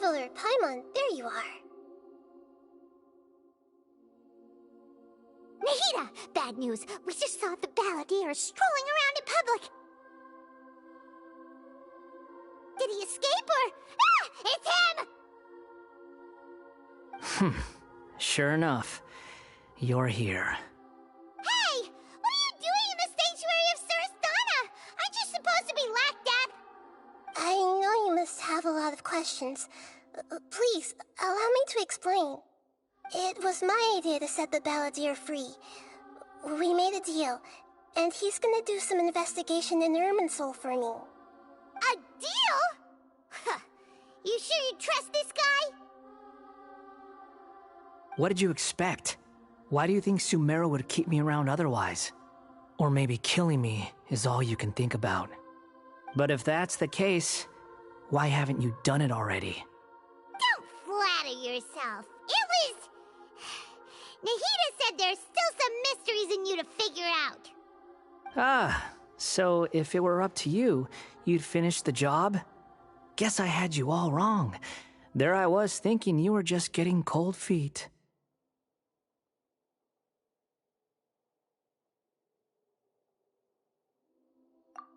Traveler Paimon, there you are. Nahida! Bad news! We just saw the balladeer strolling around in public! Did he escape or... Ah! It's him! Sure enough, you're here. Hey! What are you doing in the sanctuary of Surasthana? Aren't you supposed to be lacked up? I know you must have a lot of questions. Please, allow me to explain. It was my idea to set the balladeer free. We made a deal, and he's gonna do some investigation in Irminsul for me. A deal? Huh. You sure you trust this guy? What did you expect? Why do you think Sumeru would keep me around otherwise? Or maybe killing me is all you can think about. But if that's the case, why haven't you done it already? Don't flatter yourself. It was... Nahida said there's still some mysteries in you to figure out. Ah, so if it were up to you, you'd finish the job? Guess I had you all wrong. There I was thinking you were just getting cold feet.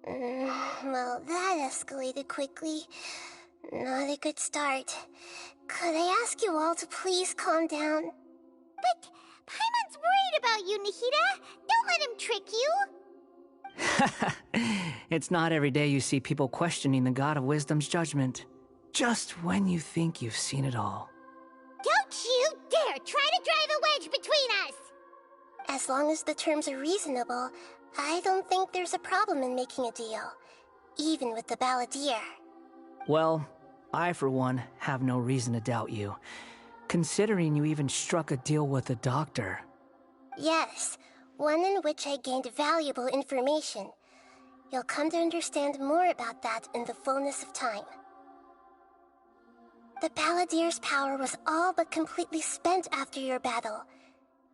Well, that escalated quickly. Not a good start. Could I ask you all to please calm down? But Paimon's worried about you, Nahida. Don't let him trick you. It's not every day you see people questioning the God of Wisdom's judgment. Just when you think you've seen it all. Don't you dare try to drive a wedge between us! As long as the terms are reasonable, I don't think there's a problem in making a deal. Even with the balladeer. Well, I for one have no reason to doubt you. Considering you even struck a deal with the doctor. Yes, one in which I gained valuable information. You'll come to understand more about that in the fullness of time. The balladeer's power was all but completely spent after your battle.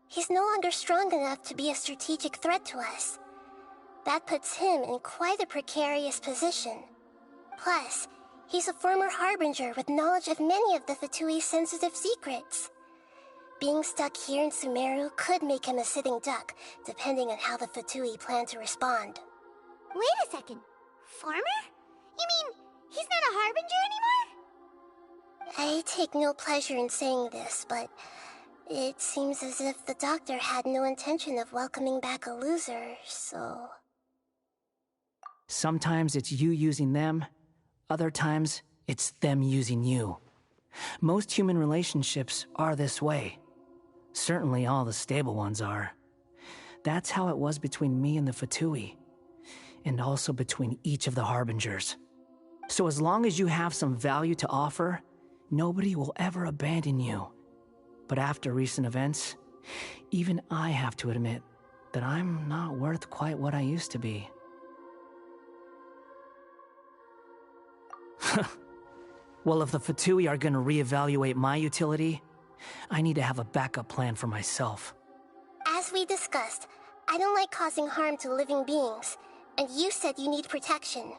He's no longer strong enough to be a strategic threat to us. That puts him in quite a precarious position. Plus, he's a former Harbinger with knowledge of many of the Fatui's sensitive secrets. Being stuck here in Sumeru could make him a sitting duck, depending on how the Fatui plan to respond. Wait a second. Farmer? You mean he's not a Harbinger anymore? I take no pleasure in saying this, but it seems as if the doctor had no intention of welcoming back a loser, so... Sometimes it's you using them, other times it's them using you. Most human relationships are this way. Certainly all the stable ones are. That's how it was between me and the Fatui, and also between each of the Harbingers. So as long as you have some value to offer, nobody will ever abandon you. But after recent events, even I have to admit that I'm not worth quite what I used to be. Well, if the Fatui are gonna reevaluate my utility, I need to have a backup plan for myself. As we discussed, I don't like causing harm to living beings, and you said you need protection.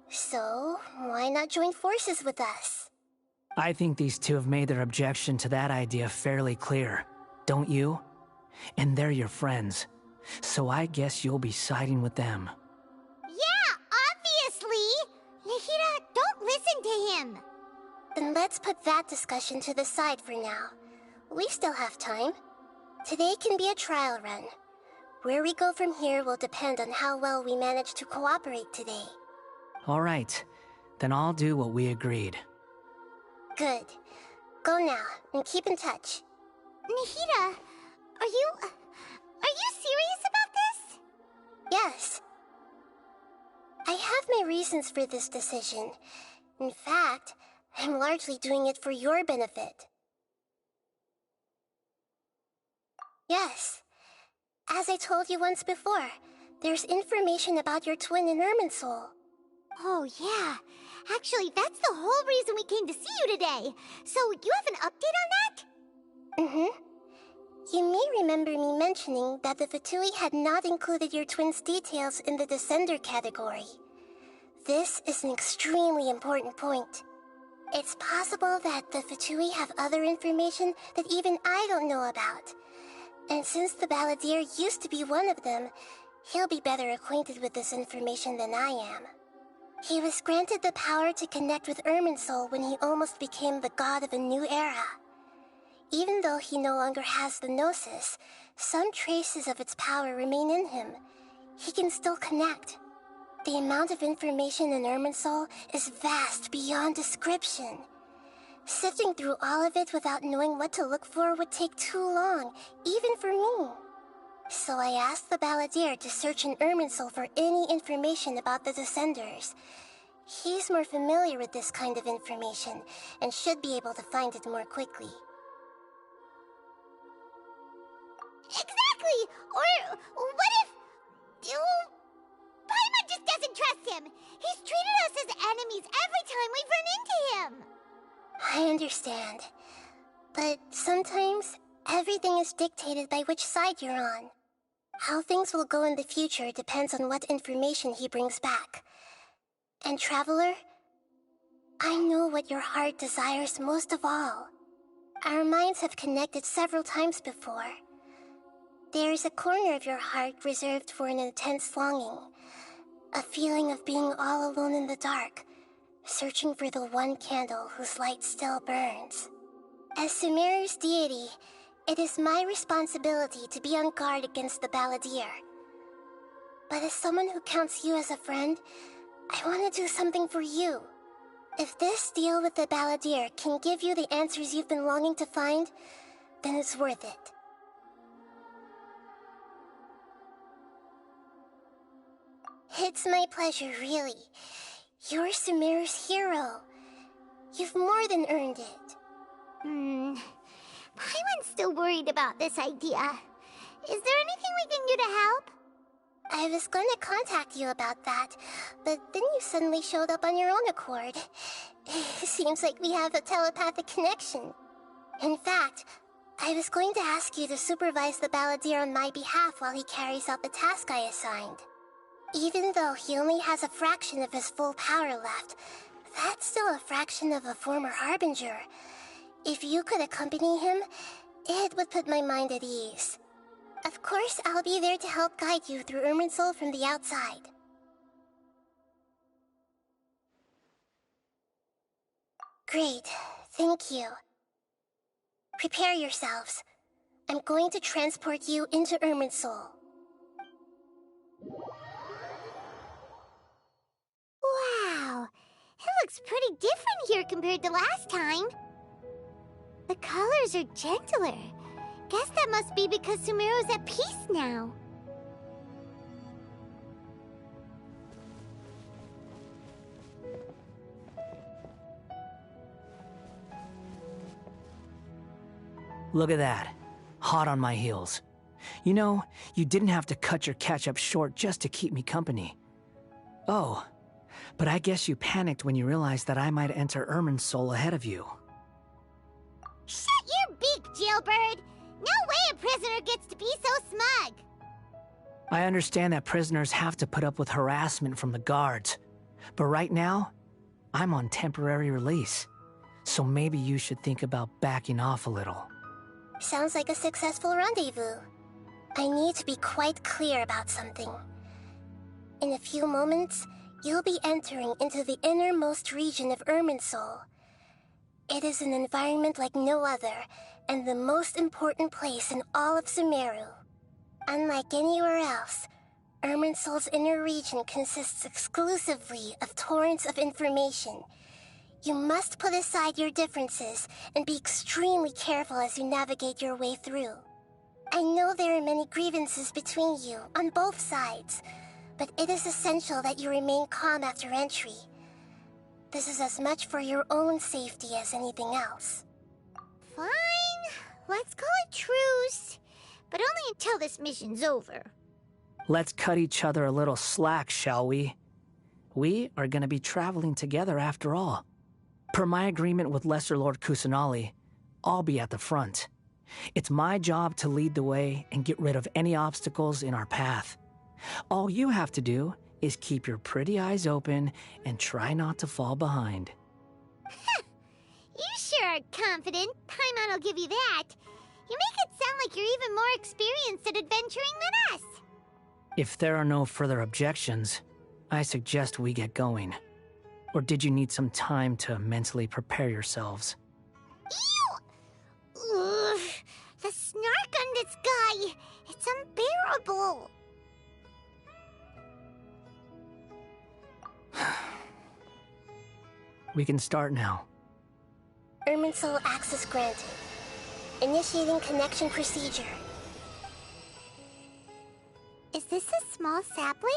So, why not join forces with us? I think these two have made their objection to that idea fairly clear, don't you? And they're your friends, so I guess you'll be siding with them. Yeah, obviously! Nahida, don't listen to him! Then let's put that discussion to the side for now. We still have time. Today can be a trial run. Where we go from here will depend on how well we manage to cooperate today. All right, then I'll do what we agreed. Good. Go now, and keep in touch. Nahida, are you serious about this? Yes. I have my reasons for this decision. In fact, I'm largely doing it for your benefit. Yes. As I told you once before, there's information about your twin in Irminsul. Oh, yeah. Actually, that's the whole reason we came to see you today. So, you have an update on that? Mm-hmm. You may remember me mentioning that the Fatui had not included your twin's details in the Descender category. This is an extremely important point. It's possible that the Fatui have other information that even I don't know about. And since the Balladeer used to be one of them, he'll be better acquainted with this information than I am. He was granted the power to connect with Irminsul when he almost became the god of a new era. Even though he no longer has the Gnosis, some traces of its power remain in him. He can still connect. The amount of information in Irminsul is vast beyond description. Sifting through all of it without knowing what to look for would take too long, even for me. So I asked the Balladeer to search in Irminsul for any information about the Descenders. He's more familiar with this kind of information, and should be able to find it more quickly. Exactly! Or what if... Paimon just doesn't trust him! He's treated us as enemies every time we've run into him! I understand. But sometimes, everything is dictated by which side you're on. How things will go in the future depends on what information he brings back. And Traveler, I know what your heart desires most of all. Our minds have connected several times before. There is a corner of your heart reserved for an intense longing. A feeling of being all alone in the dark, searching for the one candle whose light still burns. As Sumeru's deity, it is my responsibility to be on guard against the Balladeer. But as someone who counts you as a friend, I want to do something for you. If this deal with the Balladeer can give you the answers you've been longing to find, then it's worth it. It's my pleasure, really. You're Sumeru's hero. You've more than earned it. Paimon's still worried about this idea. Is there anything we can do to help? I was going to contact you about that, but then you suddenly showed up on your own accord. Seems like we have a telepathic connection. In fact, I was going to ask you to supervise the Balladeer on my behalf while he carries out the task I assigned. Even though he only has a fraction of his full power left, that's still a fraction of a former Harbinger. If you could accompany him, it would put my mind at ease. Of course, I'll be there to help guide you through Irminsul from the outside. Great, thank you. Prepare yourselves. I'm going to transport you into Irminsul. Wow, it looks pretty different here compared to last time. The colors are gentler. Guess that must be because Sumeru's at peace now. Look at that. Hot on my heels. You know, you didn't have to cut your catch-up short just to keep me company. Oh, but I guess you panicked when you realized that I might enter Irminsul ahead of you. Shut your beak, jailbird! No way a prisoner gets to be so smug! I understand that prisoners have to put up with harassment from the guards, but right now, I'm on temporary release, so maybe you should think about backing off a little. Sounds like a successful rendezvous. I need to be quite clear about something. In a few moments, you'll be entering into the innermost region of Irminsul. It is an environment like no other, and the most important place in all of Sumeru. Unlike anywhere else, Irminsul's inner region consists exclusively of torrents of information. You must put aside your differences and be extremely careful as you navigate your way through. I know there are many grievances between you, on both sides, but it is essential that you remain calm after entry. This is as much for your own safety as anything else. Fine, let's call it truce, but only until this mission's over. Let's cut each other a little slack, shall we? We are going to be traveling together after all. Per my agreement with Lesser Lord Kusanali, I'll be at the front. It's my job to lead the way and get rid of any obstacles in our path. All you have to do is keep your pretty eyes open and try not to fall behind. are confident. Paimon will give you that. You make it sound like you're even more experienced at adventuring than us. If there are no further objections, I suggest we get going. Or did you need some time to mentally prepare yourselves? Ew! Ugh, the snark on this guy! It's unbearable! We can start now. Irminsul access granted. Initiating connection procedure. Is this a small sapling?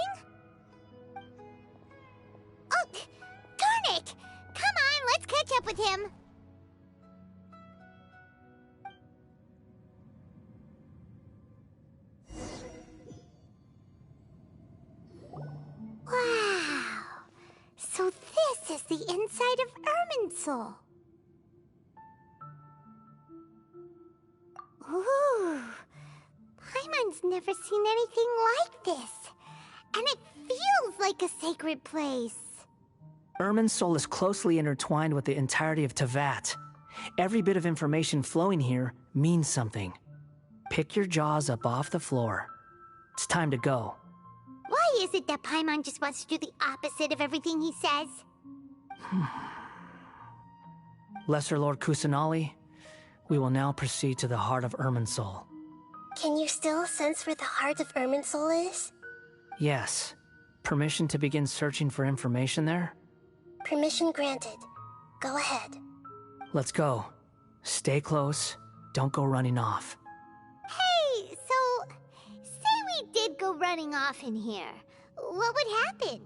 Oh, darn it! Come on, let's catch up with him! Wow! So this is the inside of Irminsul. Ooh! Paimon's never seen anything like this. And it feels like a sacred place. Irminsul is closely intertwined with the entirety of Teyvat. Every bit of information flowing here means something. Pick your jaws up off the floor. It's time to go. Why is it that Paimon just wants to do the opposite of everything he says? Lesser Lord Kusanali, we will now proceed to the heart of Irminsul. Can you still sense where the heart of Irminsul is? Yes. Permission to begin searching for information there? Permission granted. Go ahead. Let's go. Stay close. Don't go running off. Hey, so... say we did go running off in here. What would happen?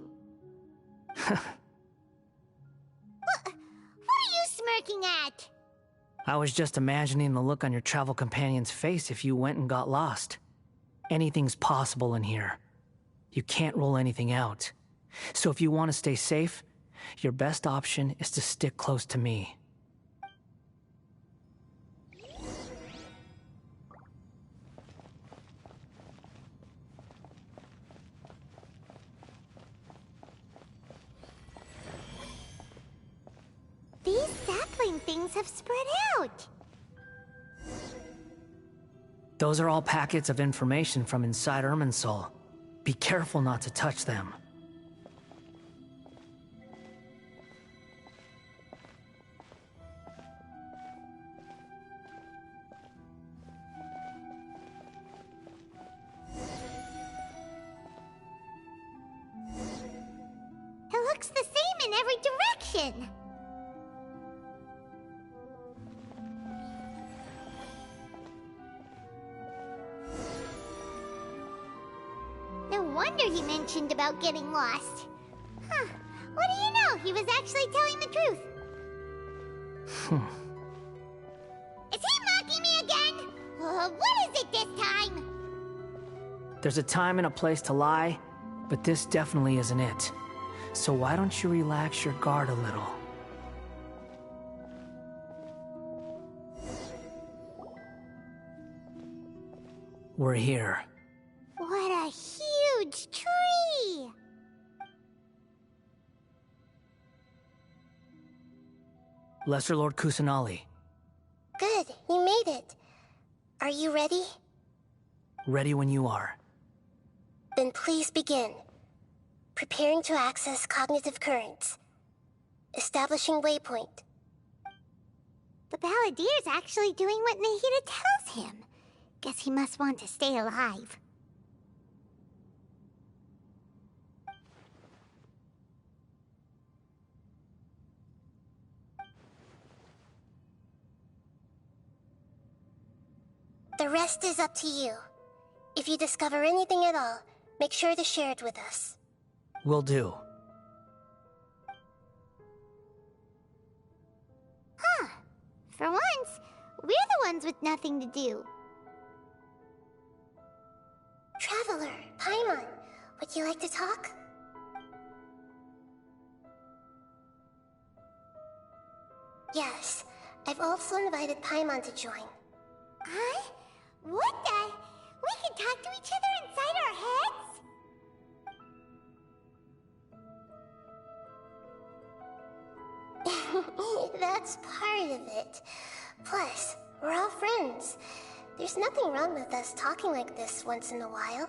What are you smirking at? I was just imagining the look on your travel companion's face if you went and got lost. Anything's possible in here. You can't rule anything out. So if you want to stay safe, your best option is to stick close to me. These sapling things have spread out. Those are all packets of information from inside Irminsul. Be careful not to touch them. It looks the same in every direction. No wonder he mentioned about getting lost. Huh. What do you know? He was actually telling the truth. Is he mocking me again? What is it this time? There's a time and a place to lie, but this definitely isn't it. So why don't you relax your guard a little? We're here. What a huge tree! Lesser Lord Kusanali. Good, you made it. Are you ready? Ready when you are. Then please begin. Preparing to access cognitive currents. Establishing waypoint. The Balladier's actually doing what Nahida tells him. Guess he must want to stay alive. The rest is up to you. If you discover anything at all, make sure to share it with us. Will do. Huh. For once, we're the ones with nothing to do. Traveler, Paimon, would you like to talk? Yes, I've also invited Paimon to join. Huh? What the? We can talk to each other inside our heads? That's part of it. Plus, we're all friends. There's nothing wrong with us talking like this once in a while.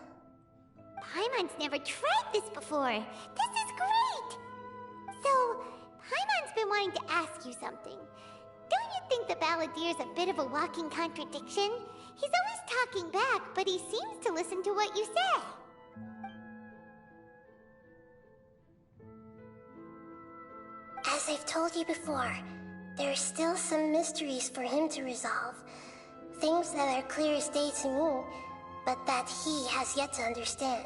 Paimon's never tried this before. This is great! So, Paimon's been wanting to ask you something. Don't you think the Balladier's a bit of a walking contradiction? He's always talking back, but he seems to listen to what you say. As I've told you before, there are still some mysteries for him to resolve. Things that are clear as day to me, but that he has yet to understand.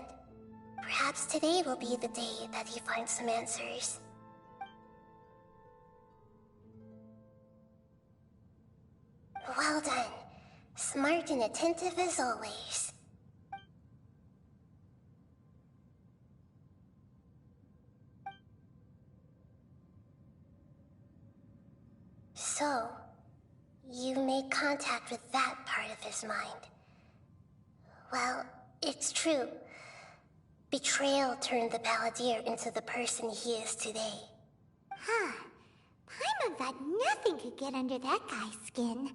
Perhaps today will be the day that he finds some answers. Well done. Smart and attentive as always. So, you made contact with that part of his mind. Well, it's true. Betrayal turned the Balladeer into the person he is today. Huh. Paimon thought nothing could get under that guy's skin.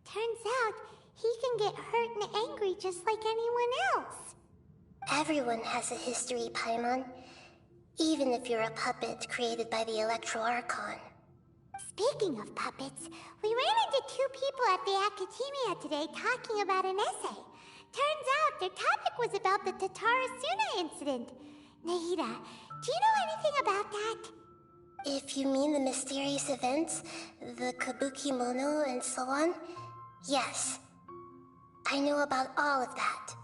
Turns out, he can get hurt and angry just like anyone else. Everyone has a history, Paimon. Even if you're a puppet created by the Electro Archon. Speaking of puppets, we ran into two people at the Academia today talking about an essay. Turns out their topic was about the Tatarasuna incident. Nahida, do you know anything about that? If you mean the mysterious events, the Kabuki Mono and so on, yes. I know about all of that.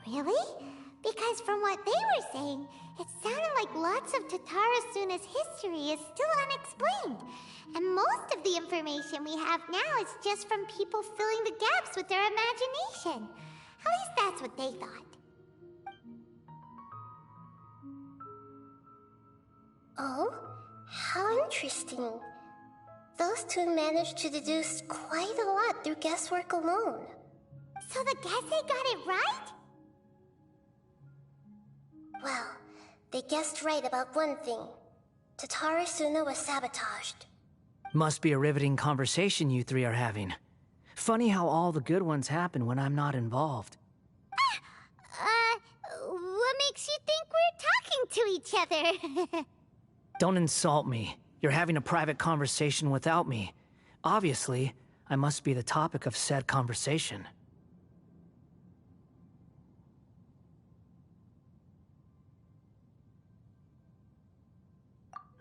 Really? Because from what they were saying, it sounded like lots of Tatarasuna's history is still unexplained. And most of the information we have now is just from people filling the gaps with their imagination. At least that's what they thought. Oh? How interesting. Those two managed to deduce quite a lot through guesswork alone. So the Gesse got it right? Well, they guessed right about one thing. Tatarasuna was sabotaged. Must be a riveting conversation you three are having. Funny how all the good ones happen when I'm not involved. What makes you think we're talking to each other? Don't insult me. You're having a private conversation without me. Obviously, I must be the topic of said conversation.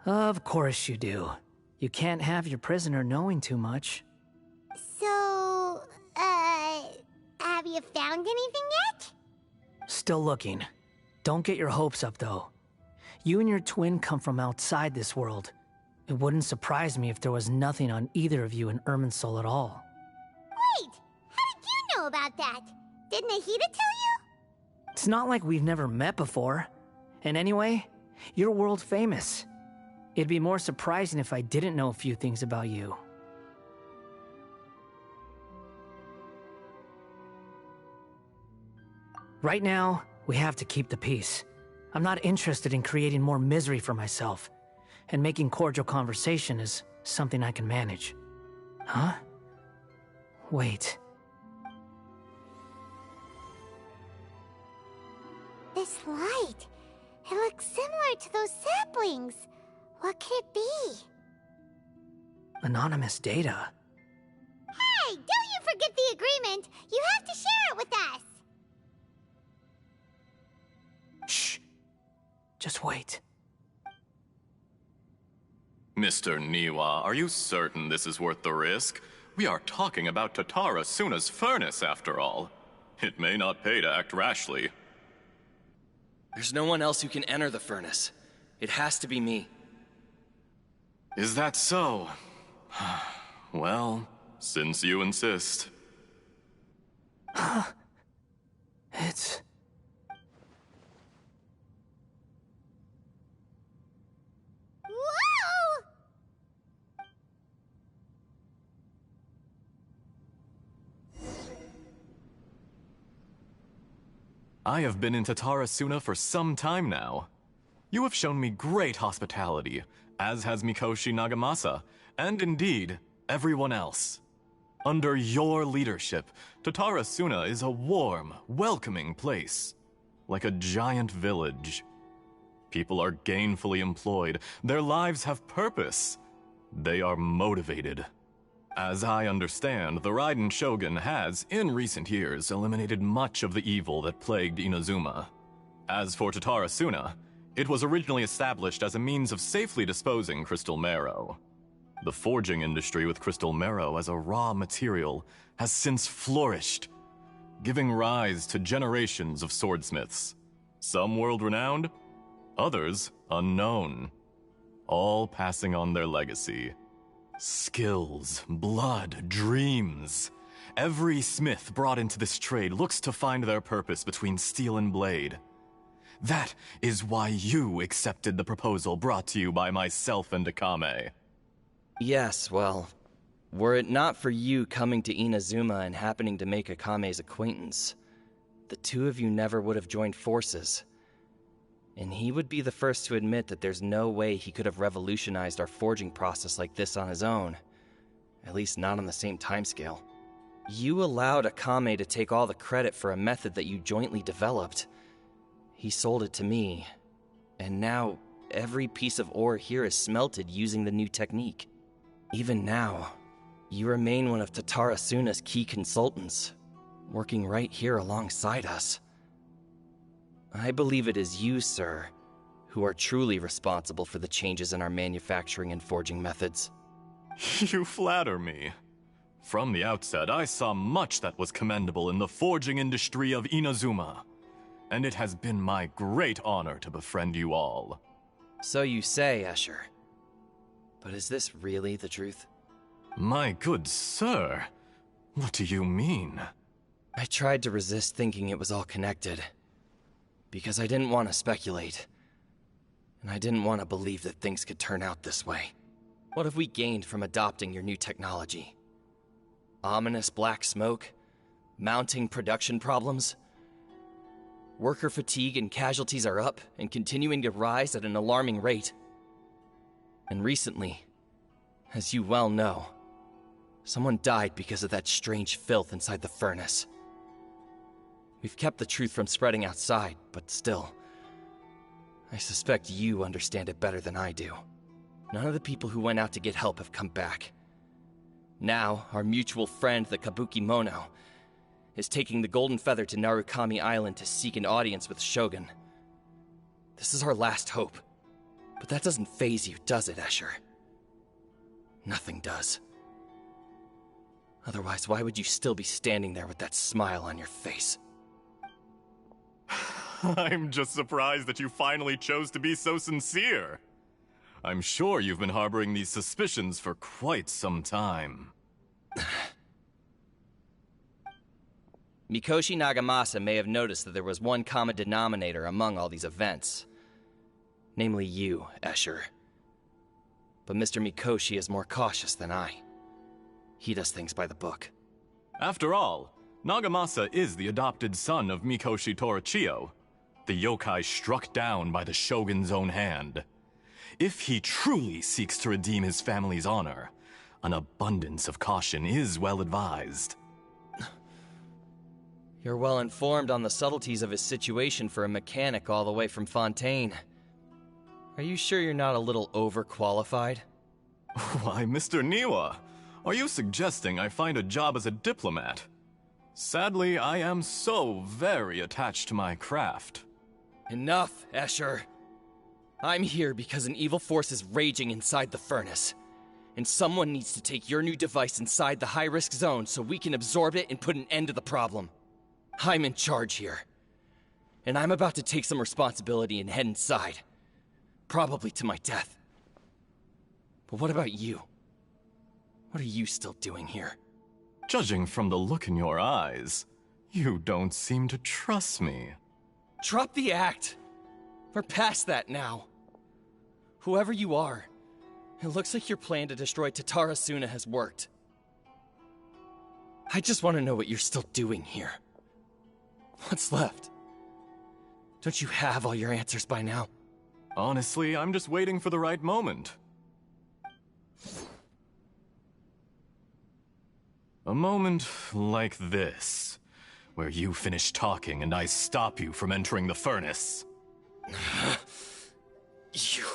Of course you do. You can't have your prisoner knowing too much. So, have you found anything yet? Still looking. Don't get your hopes up, though. You and your twin come from outside this world. It wouldn't surprise me if there was nothing on either of you in Irminsul at all. Wait! How did you know about that? Did Nahida tell you? It's not like we've never met before. And anyway, you're world famous. It'd be more surprising if I didn't know a few things about you. Right now, we have to keep the peace. I'm not interested in creating more misery for myself, and making cordial conversation is something I can manage. Huh? Wait. This light, it looks similar to those saplings. What could it be? Anonymous data? Hey, don't you forget the agreement! You have to share it with us! Shh. Just wait. Mr. Niwa, are you certain this is worth the risk? We are talking about Tatarasuna's furnace, after all. It may not pay to act rashly. There's no one else who can enter the furnace. It has to be me. Is that so? Well, since you insist. It's... Whoa! I have been in Tatarasuna for some time now. You have shown me great hospitality, as has Mikoshi Nagamasa, and indeed, everyone else. Under your leadership, Tatarasuna is a warm, welcoming place, like a giant village. People are gainfully employed, their lives have purpose. They are motivated. As I understand, the Raiden Shogun has, in recent years, eliminated much of the evil that plagued Inazuma. As for Tatarasuna, it was originally established as a means of safely disposing crystal marrow. The forging industry with crystal marrow as a raw material has since flourished, giving rise to generations of swordsmiths. Some world-renowned, others unknown, all passing on their legacy. Skills, blood, dreams. Every smith brought into this trade looks to find their purpose between steel and blade. That is why you accepted the proposal brought to you by myself and Akame. Yes, well, were it not for you coming to Inazuma and happening to make Akame's acquaintance, the two of you never would have joined forces. And he would be the first to admit that there's no way he could have revolutionized our forging process like this on his own. At least not on the same timescale. You allowed Akame to take all the credit for a method that you jointly developed. He sold it to me, and now every piece of ore here is smelted using the new technique. Even now, you remain one of Tatarasuna's key consultants, working right here alongside us. I believe it is you, sir, who are truly responsible for the changes in our manufacturing and forging methods. You flatter me. From the outset, I saw much that was commendable in the forging industry of Inazuma, and it has been my great honor to befriend you all. So you say, Escher. But is this really the truth? My good sir, what do you mean? I tried to resist thinking it was all connected, because I didn't want to speculate, and I didn't want to believe that things could turn out this way. What have we gained from adopting your new technology? Ominous black smoke? Mounting production problems? Worker fatigue and casualties are up and continuing to rise at an alarming rate. And recently, as you well know, someone died because of that strange filth inside the furnace. We've kept the truth from spreading outside, but still, I suspect you understand it better than I do. None of the people who went out to get help have come back. Now, our mutual friend, the Kabuki Mono, is taking the Golden Feather to Narukami Island to seek an audience with Shogun. This is our last hope. But that doesn't faze you, does it, Escher? Nothing does. Otherwise, why would you still be standing there with that smile on your face? I'm just surprised that you finally chose to be so sincere. I'm sure you've been harboring these suspicions for quite some time. Mikoshi Nagamasa may have noticed that there was one common denominator among all these events. Namely you, Escher. But Mr. Mikoshi is more cautious than I. He does things by the book. After all, Nagamasa is the adopted son of Mikoshi Torichio, the yokai struck down by the Shogun's own hand. If he truly seeks to redeem his family's honor, an abundance of caution is well advised. You're well informed on the subtleties of his situation for a mechanic all the way from Fontaine. Are you sure you're not a little overqualified? Why, Mr. Niwa, are you suggesting I find a job as a diplomat? Sadly, I am so very attached to my craft. Enough, Escher. I'm here because an evil force is raging inside the furnace. And someone needs to take your new device inside the high-risk zone so we can absorb it and put an end to the problem. I'm in charge here. And I'm about to take some responsibility and head inside. Probably to my death. But what about you? What are you still doing here? Judging from the look in your eyes, you don't seem to trust me. Drop the act! We're past that now. Whoever you are, it looks like your plan to destroy Tatarasuna has worked. I just want to know what you're still doing here. What's left? Don't you have all your answers by now? Honestly, I'm just waiting for the right moment. A moment like this, where you finish talking and I stop you from entering the furnace. You...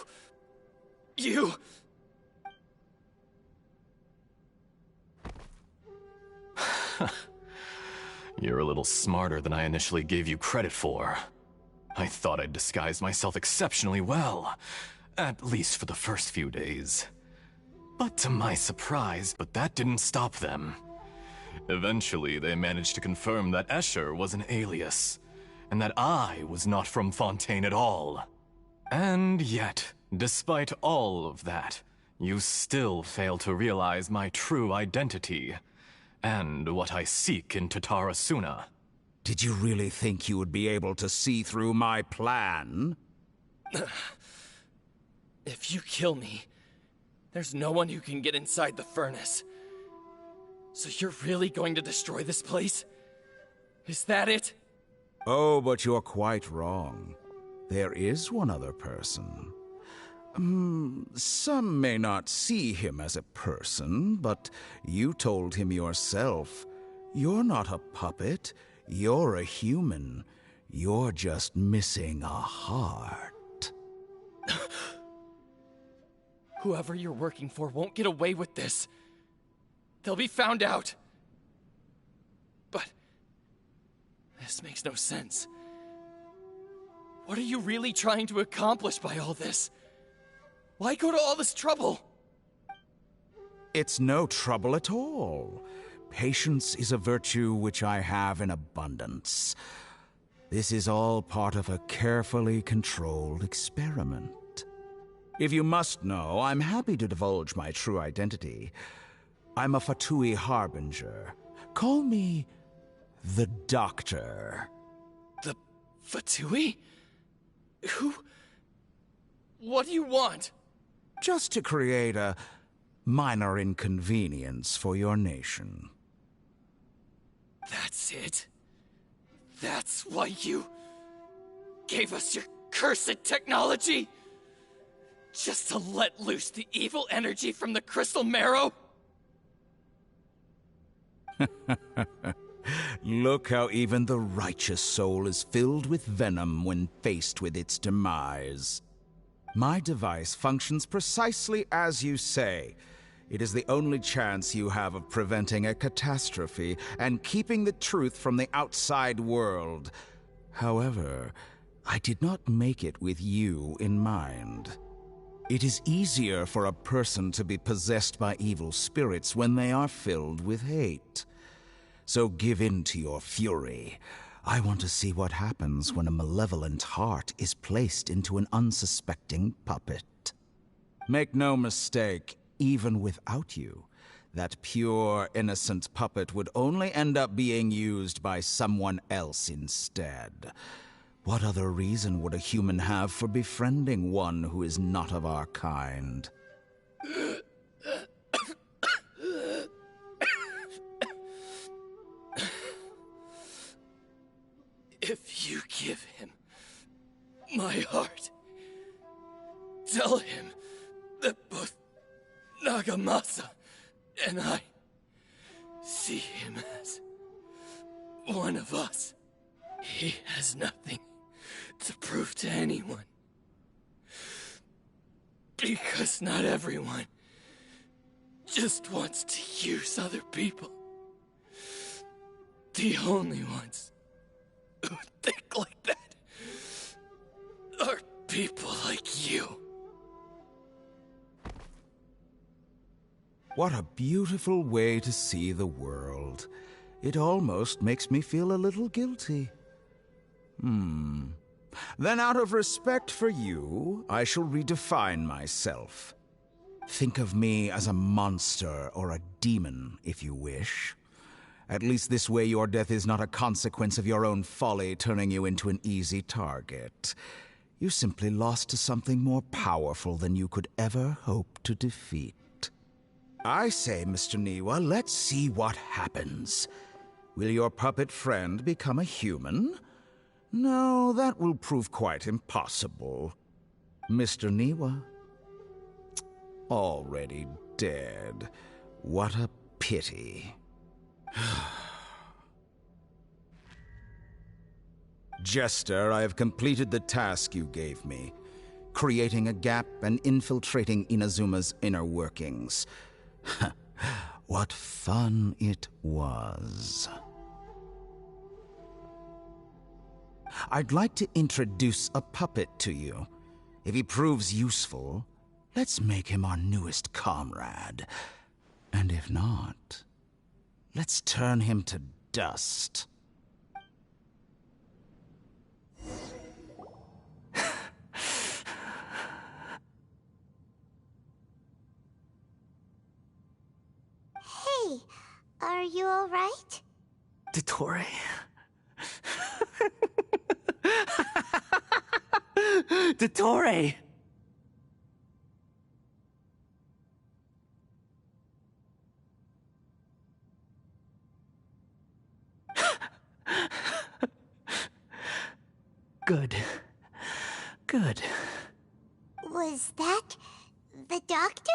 You're a little smarter than I initially gave you credit for. I thought I'd disguised myself exceptionally well, at least for the first few days. But to my surprise, that didn't stop them. Eventually, they managed to confirm that Escher was an alias, and that I was not from Fontaine at all. And yet, despite all of that, you still fail to realize my true identity, and what I seek in Tatarasuna. Did you really think you would be able to see through my plan? If you kill me, there's no one who can get inside the furnace. So you're really going to destroy this place? Is that it? Oh, but you're quite wrong. There is one other person. Some may not see him as a person, but you told him yourself. You're not a puppet. You're a human. You're just missing a heart. Whoever you're working for won't get away with this. They'll be found out. But this makes no sense. What are you really trying to accomplish by all this? Why go to all this trouble? It's no trouble at all. Patience is a virtue which I have in abundance. This is all part of a carefully controlled experiment. If you must know, I'm happy to divulge my true identity. I'm a Fatui Harbinger. Call me the Doctor. The Fatui? Who? What do you want? Just to create a minor inconvenience for your nation. That's it? That's why you gave us your cursed technology? Just to let loose the evil energy from the crystal marrow? Look how even the righteous soul is filled with venom when faced with its demise. My device functions precisely as you say. It is the only chance you have of preventing a catastrophe and keeping the truth from the outside world. However, I did not make it with you in mind. It is easier for a person to be possessed by evil spirits when they are filled with hate. So give in to your fury. I want to see what happens when a malevolent heart is placed into an unsuspecting puppet. Make no mistake, even without you, that pure, innocent puppet would only end up being used by someone else instead. What other reason would a human have for befriending one who is not of our kind? If you give him my heart, tell him that both Nagamasa and I see him as one of us. He has nothing to prove to anyone. Because not everyone just wants to use other people. The only ones who think like that are people like you. What a beautiful way to see the world. It almost makes me feel a little guilty. Then out of respect for you, I shall redefine myself. Think of me as a monster or a demon, if you wish. At least this way your death is not a consequence of your own folly turning you into an easy target. You simply lost to something more powerful than you could ever hope to defeat. I say, Mr. Niwa, let's see what happens. Will your puppet friend become a human? No, that will prove quite impossible. Mr. Niwa. Already dead. What a pity. Jester, I have completed the task you gave me, creating a gap and infiltrating Inazuma's inner workings. What fun it was. I'd like to introduce a puppet to you. If he proves useful, let's make him our newest comrade. And if not, let's turn him to dust. Hey, are you alright? Dottore? Dottore! Good. Good. Was that the doctor?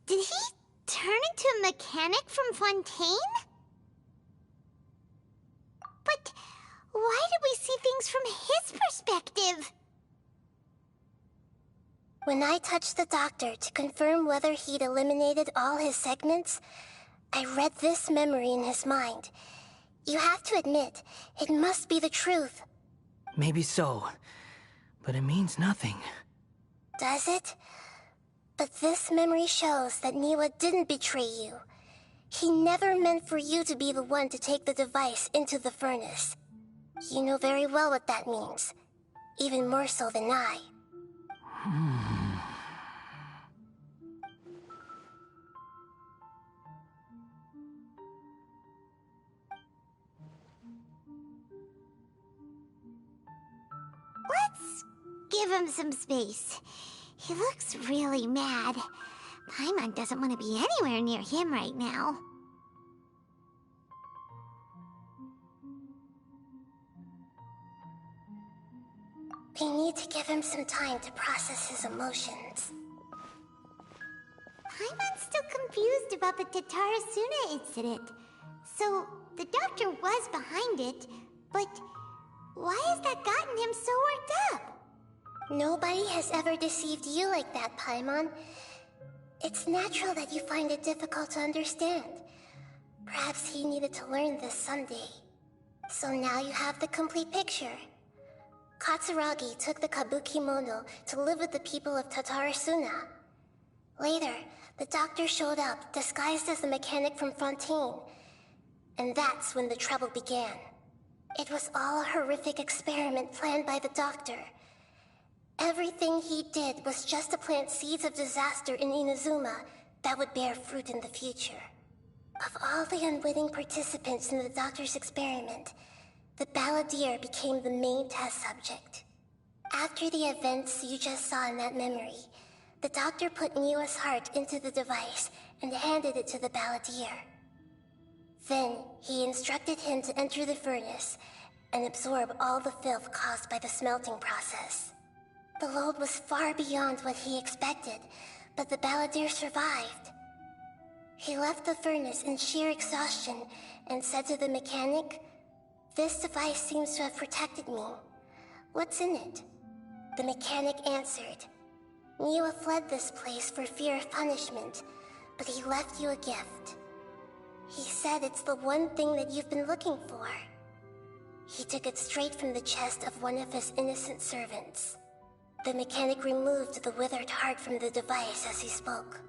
Did he turn into a mechanic from Fontaine? But why did we see things from his perspective? When I touched the doctor to confirm whether he'd eliminated all his segments, I read this memory in his mind. You have to admit, it must be the truth. Maybe so, but it means nothing. Does it? But this memory shows that Niwa didn't betray you. He never meant for you to be the one to take the device into the furnace. You know very well what that means. Even more so than I. Let's give him some space. He looks really mad. Paimon doesn't want to be anywhere near him right now. We need to give him some time to process his emotions. Paimon's still confused about the Tatarasuna incident. So, the doctor was behind it, but why has that gotten him so worked up? Nobody has ever deceived you like that, Paimon. It's natural that you find it difficult to understand. Perhaps he needed to learn this someday. So now you have the complete picture. Katsuragi took the kabuki mono to live with the people of Tatarasuna. Later, the doctor showed up, disguised as a mechanic from Fontaine. And that's when the trouble began. It was all a horrific experiment planned by the doctor. Everything he did was just to plant seeds of disaster in Inazuma that would bear fruit in the future. Of all the unwitting participants in the doctor's experiment, the balladeer became the main test subject. After the events you just saw in that memory, the doctor put Niwa's heart into the device and handed it to the balladeer. Then, he instructed him to enter the furnace and absorb all the filth caused by the smelting process. The load was far beyond what he expected, but the balladeer survived. He left the furnace in sheer exhaustion and said to the mechanic, "This device seems to have protected me. What's in it?" The mechanic answered, "Niwa fled this place for fear of punishment, but he left you a gift. He said it's the one thing that you've been looking for." He took it straight from the chest of one of his innocent servants. The mechanic removed the withered heart from the device as he spoke.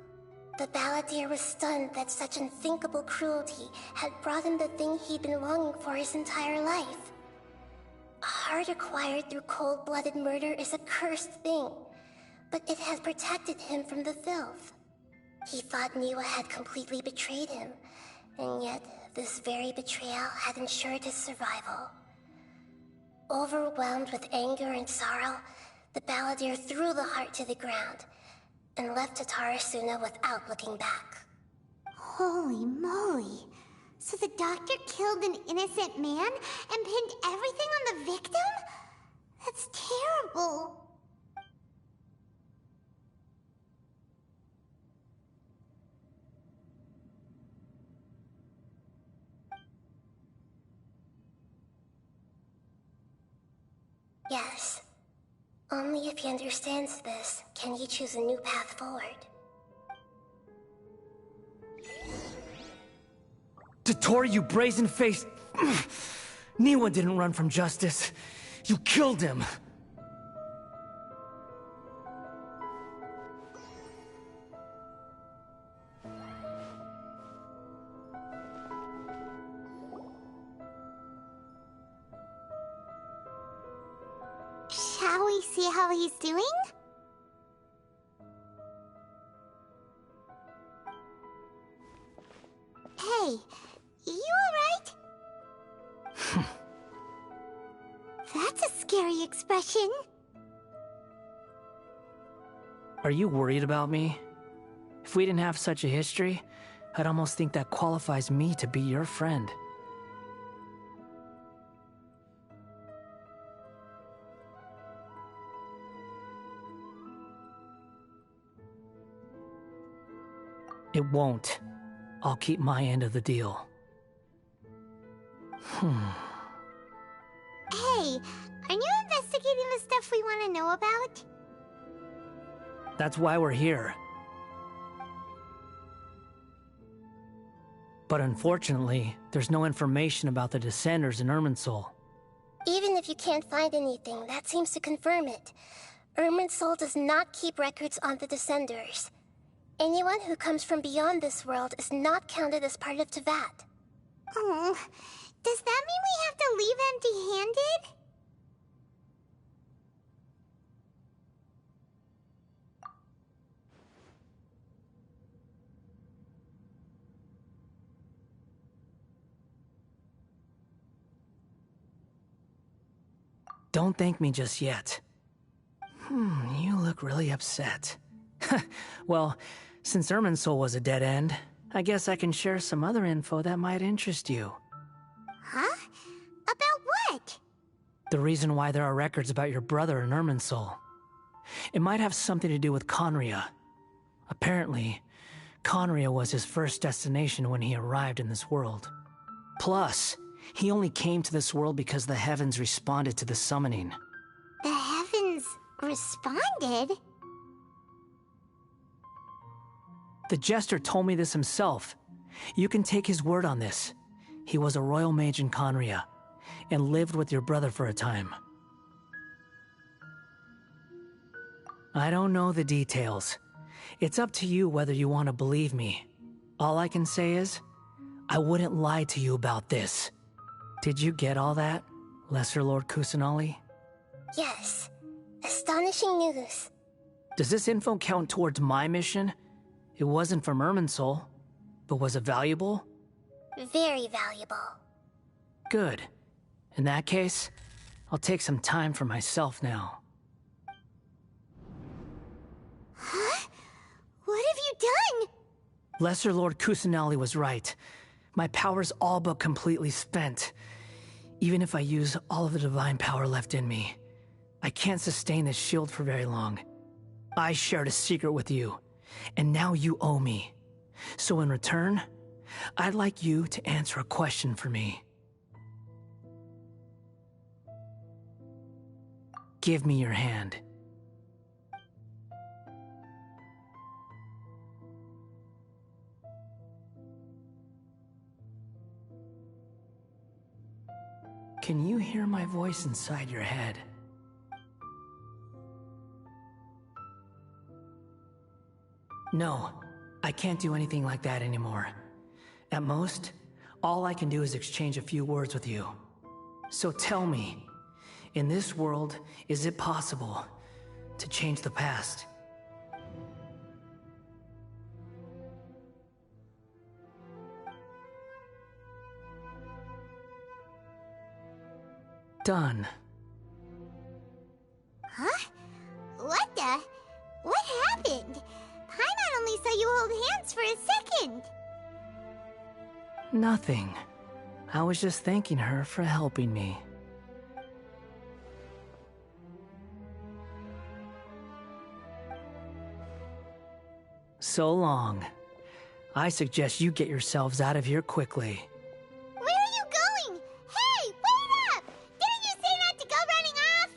The balladeer was stunned that such unthinkable cruelty had brought him the thing he'd been longing for his entire life. A heart acquired through cold-blooded murder is a cursed thing, but it had protected him from the filth. He thought Niwa had completely betrayed him, and yet this very betrayal had ensured his survival. Overwhelmed with anger and sorrow, the balladeer threw the heart to the ground and left Tatarasuna without looking back. Holy moly. So the doctor killed an innocent man and pinned everything on the victim? That's terrible. Yes. Only if he understands this can he choose a new path forward. Dotori, you brazen-faced... Niwa didn't run from justice. You killed him. Shall we see how he's doing? Hey, you alright? That's a scary expression. Are you worried about me? If we didn't have such a history, I'd almost think that qualifies me to be your friend. It won't. I'll keep my end of the deal. Hey, aren't you investigating the stuff we want to know about? That's why we're here. But unfortunately, there's no information about the Descenders in Irminsul. Even if you can't find anything, that seems to confirm it. Irminsul does not keep records on the Descenders. Anyone who comes from beyond this world is not counted as part of Teyvat. Oh, does that mean we have to leave empty-handed? Don't thank me just yet. You look really upset. Well, since Irminsul was a dead end, I guess I can share some other info that might interest you. Huh? About what? The reason why there are records about your brother in Irminsul. It might have something to do with Conria. Apparently, Conria was his first destination when he arrived in this world. Plus, he only came to this world because the heavens responded to the summoning. The heavens responded? The Jester told me this himself. You can take his word on this. He was a royal mage in Conria, and lived with your brother for a time. I don't know the details. It's up to you whether you want to believe me. All I can say is, I wouldn't lie to you about this. Did you get all that, Lesser Lord Kusanali? Yes. Astonishing news. Does this info count towards my mission? It wasn't from Irminsul, but was it valuable? Very valuable. Good. In that case, I'll take some time for myself now. Huh? What have you done? Lesser Lord Kusanali was right. My power's all but completely spent. Even if I use all of the divine power left in me, I can't sustain this shield for very long. I shared a secret with you, and now you owe me. So in return, I'd like you to answer a question for me. Give me your hand. Can you hear my voice inside your head? No, I can't do anything like that anymore. At most, all I can do is exchange a few words with you. So tell me, in this world, is it possible to change the past? Done. Huh? What the? What happened? Paimon only saw you hold hands for a second. Nothing. I was just thanking her for helping me. So long. I suggest you get yourselves out of here quickly. Where are you going? Hey, wait up! Didn't you say not to go running off?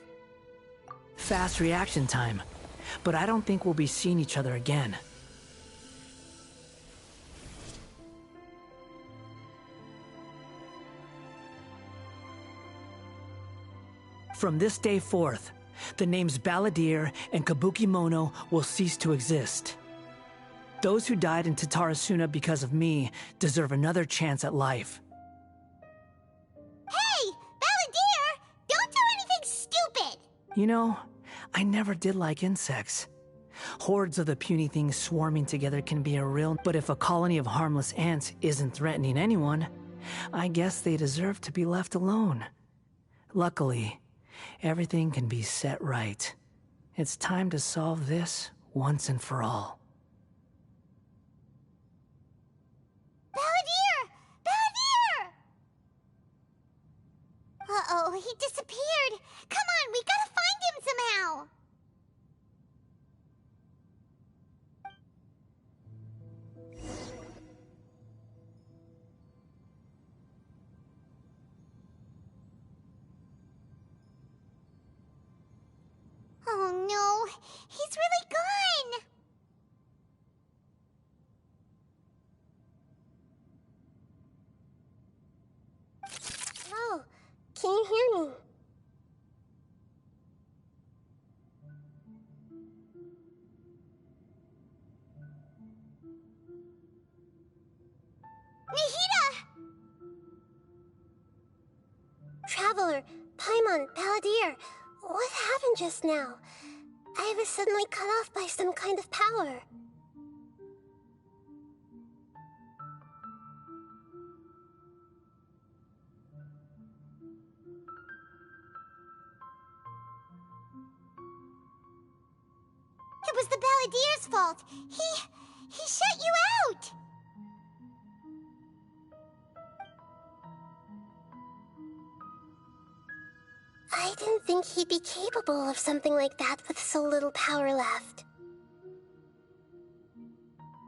fast reaction time, but I don't think we'll be seeing each other again. From this day forth, the names Balladeer and Kabukimono will cease to exist. Those who died in Tatarasuna because of me deserve another chance at life. Hey! Balladeer! Don't do anything stupid! You know, I never did like insects. Hordes of the puny things swarming together can be a real... But if a colony of harmless ants isn't threatening anyone, I guess they deserve to be left alone. Luckily, everything can be set right. It's time to solve this once and for all. Balladeer! Balladeer! Uh-oh, he disappeared. Come on, we gotta find him somehow. Oh no, he's really gone! Oh, can you hear me? Nahida! Traveler, Paimon, Balladeer, what happened just now? I was suddenly cut off by some kind of power. It was the Balladeer's fault. He shut you out. I didn't think he'd be capable of something like that with so little power left.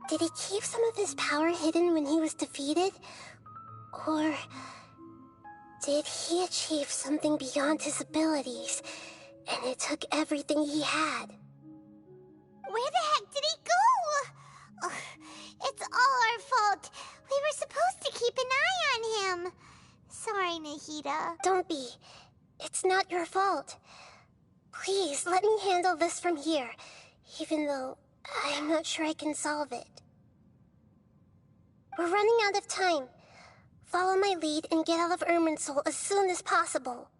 Did he keep some of his power hidden when he was defeated? Or did he achieve something beyond his abilities, and it took everything he had? Where the heck did he go? Ugh, it's all our fault. We were supposed to keep an eye on him. Sorry, Nahida. Don't be. It's not your fault. Please, let me handle this from here, even though I'm not sure I can solve it. We're running out of time. Follow my lead and get out of Irminsul as soon as possible.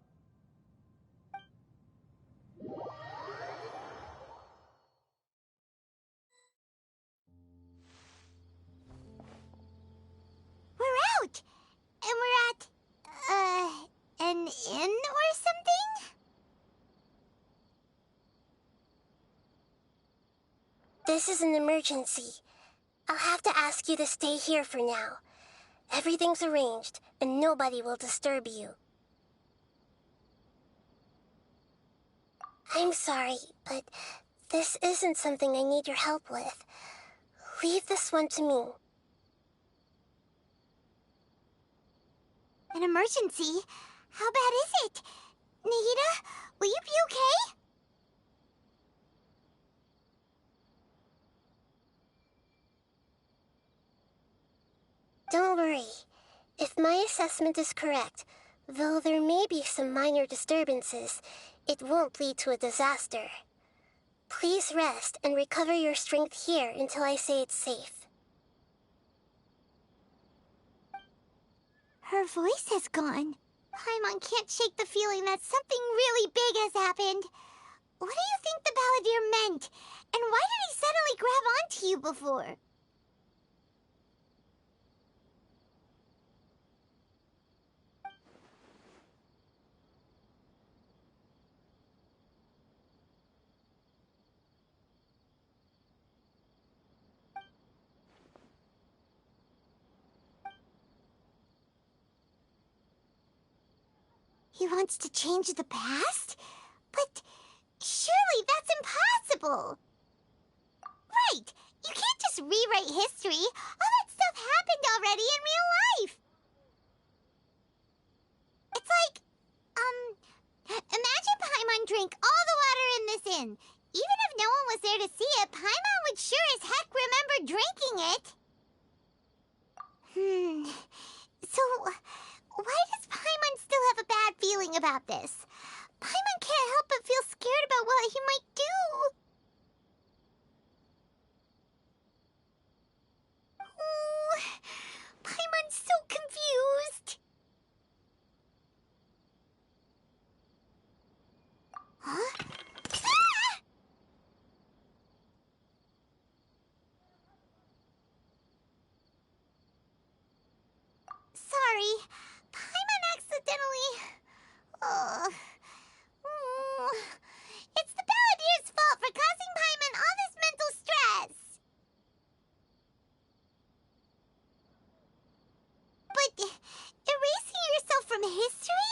We're out! And we're at, an inn or something? This is an emergency. I'll have to ask you to stay here for now. Everything's arranged, and nobody will disturb you. I'm sorry, but this isn't something I need your help with. Leave this one to me. An emergency? How bad is it? Nahida, will you be okay? Don't worry. If my assessment is correct, though there may be some minor disturbances, it won't lead to a disaster. Please rest and recover your strength here until I say it's safe. Her voice has gone. Paimon can't shake the feeling that something really big has happened. What do you think the Balladeer meant? And why did he suddenly grab onto you before? He wants to change the past? But surely that's impossible! Right! You can't just rewrite history! All that stuff happened already in real life! It's like, imagine Paimon Paimon drank all the water in this inn. Even if no one was there to see it, Paimon would sure as heck remember drinking it. So, why does Paimon still have a bad feeling about this? Paimon can't help but feel scared about what he might do. Oh, Paimon's so confused. Huh? Ah! Sorry, Paimon accidentally... It's the Balladier's fault for causing Paimon all this mental stress. But erasing yourself from history?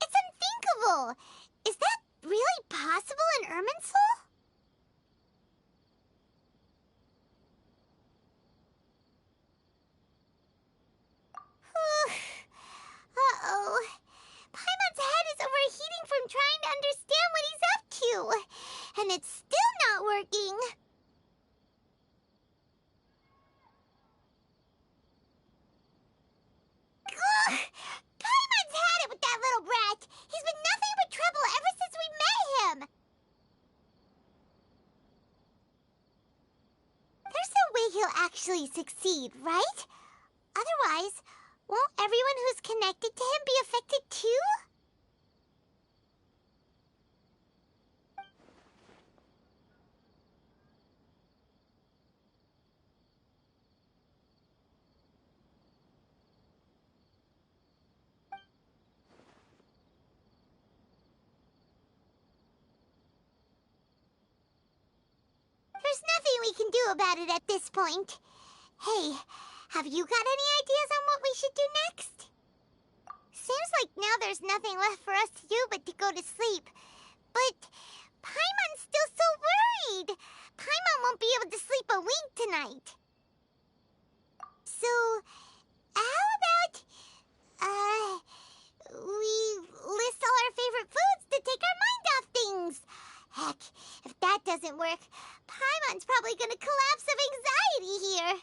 It's unthinkable. Is that really possible in Irminsul? Uh-oh. Paimon's head is overheating from trying to understand what he's up to. And it's still not working. Ugh! Paimon's had it with that little brat. He's been nothing but trouble ever since we met him. There's no way he'll actually succeed, right? Otherwise, won't everyone who's connected to him be affected too? There's nothing we can do about it at this point. Hey, have you got any ideas on what we should do next? Seems like now there's nothing left for us to do but to go to sleep. But Paimon's still so worried. Paimon won't be able to sleep a wink tonight. So, how about, we list all our favorite foods to take our mind off things? Heck, if that doesn't work, Paimon's probably gonna collapse of anxiety here.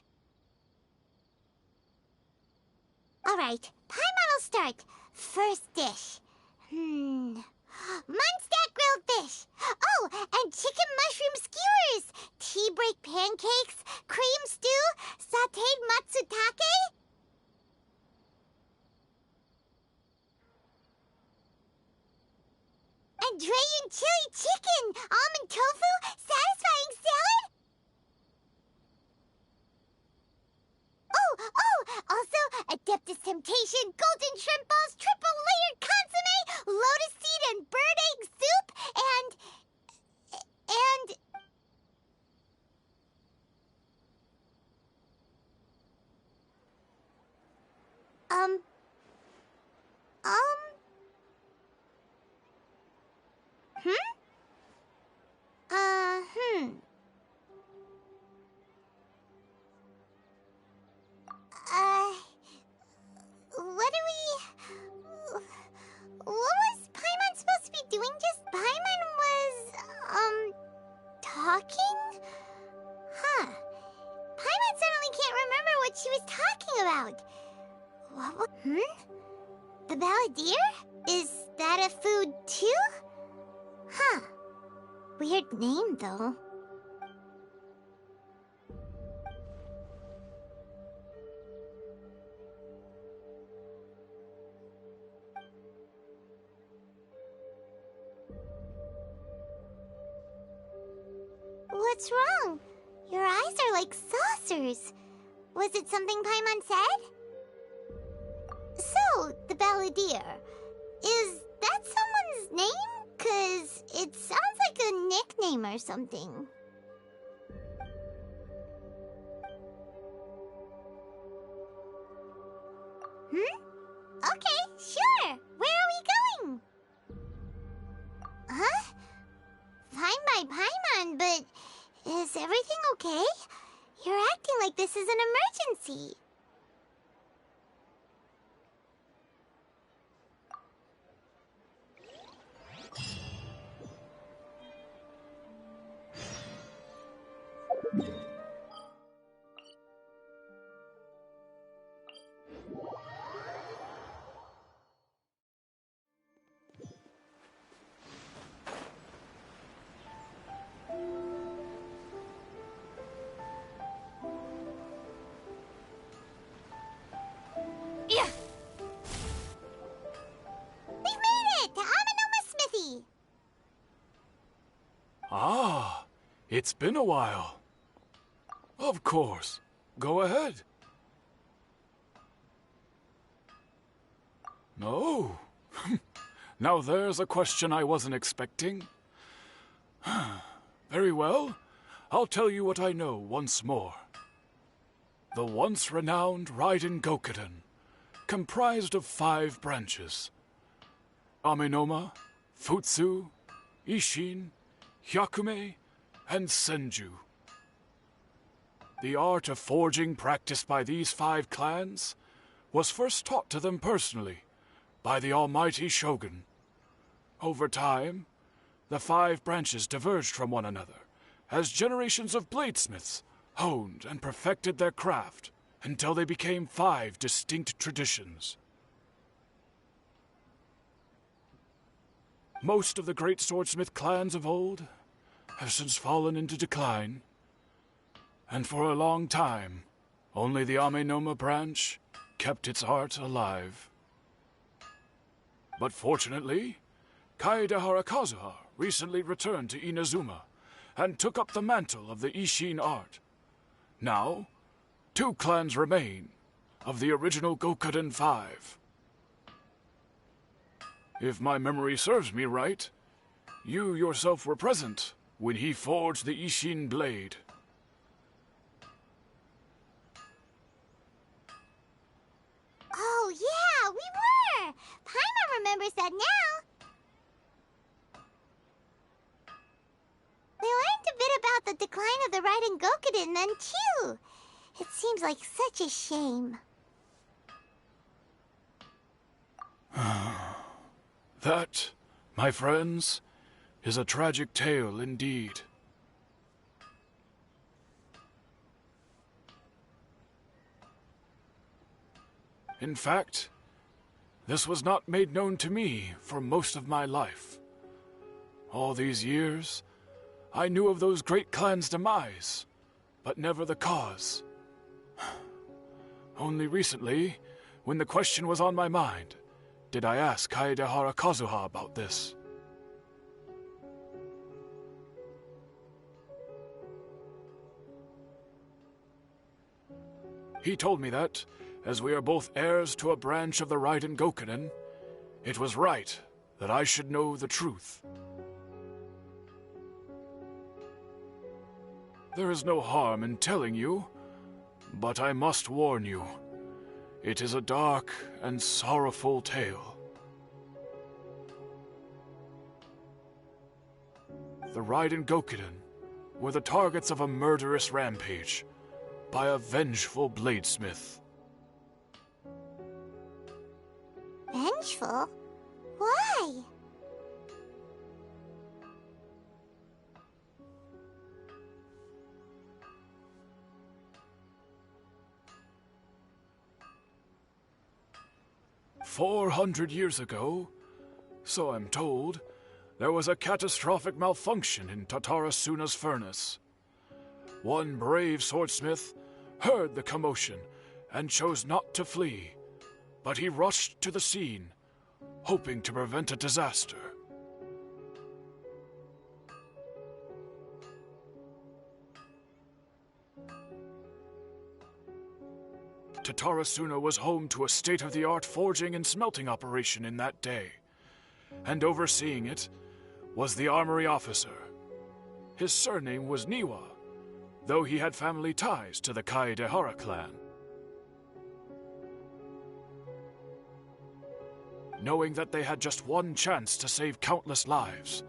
Alright, Paimon will start. First dish. Munstack grilled fish. Oh, and chicken mushroom skewers. Tea break pancakes. Cream stew. Sauteed matsutake. And Dragon chili chicken. Almond tofu. Satisfying salad. Also, Adeptus Temptation, Golden Shrimp Balls, Triple Layered Consomme, Lotus Seed and Bird Egg Soup, and... What was Paimon supposed to be doing just? Paimon was, talking? Huh. Paimon suddenly can't remember what she was talking about. What? The Balladeer? Is that a food too? Huh. Weird name, though. What's wrong? Your eyes are like saucers. Was it something Paimon said? So, the Balladeer. Is that someone's name? 'Cause it sounds like a nickname or something. Okay, sure. Where are we going? Huh? Fine by Paimon, but is everything okay? You're acting like this is an emergency. It's been a while. Of course. Go ahead. No. Now there's a question I wasn't expecting. Very well. I'll tell you what I know once more. The once renowned Raiden Gokuden, comprised of 5 branches. Amenoma, Futsu, Ishin, Hyakume, and Senju. The art of forging practiced by these 5 clans was first taught to them personally by the almighty Shogun. Over time, the 5 branches diverged from one another as generations of bladesmiths honed and perfected their craft until they became 5 distinct traditions. Most of the great swordsmith clans of old have since fallen into decline, and for a long time, only the Amenoma branch kept its art alive. But fortunately, Kaedehara Kazuha recently returned to Inazuma and took up the mantle of the Ishin art. Now, 2 clans remain of the original Gokuden 5. If my memory serves me right, you yourself were present when he forged the Ishin blade. Oh, yeah, we were! Paimon remembers that now. We learned a bit about the decline of the Raiden Gokuden then, too. It seems like such a shame. That, my friends, is a tragic tale indeed. In fact, this was not made known to me for most of my life. All these years, I knew of those great clans' demise, but never the cause. Only recently, when the question was on my mind, did I ask Kaedehara Kazuha about this. He told me that, as we are both heirs to a branch of the Raiden Gokuden, it was right that I should know the truth. There is no harm in telling you, but I must warn you. It is a dark and sorrowful tale. The Raiden Gokuden were the targets of a murderous rampage by a vengeful bladesmith. Vengeful? Why? "400 years ago, so I'm told, there was a catastrophic malfunction in Tatarasuna's furnace. One brave swordsmith heard the commotion and chose not to flee, but he rushed to the scene, hoping to prevent a disaster. Tatarasuna was home to a state-of-the-art forging and smelting operation in that day, and overseeing it was the armory officer. His surname was Niwa, though he had family ties to the Kaedehara clan. Knowing that they had just one chance to save countless lives,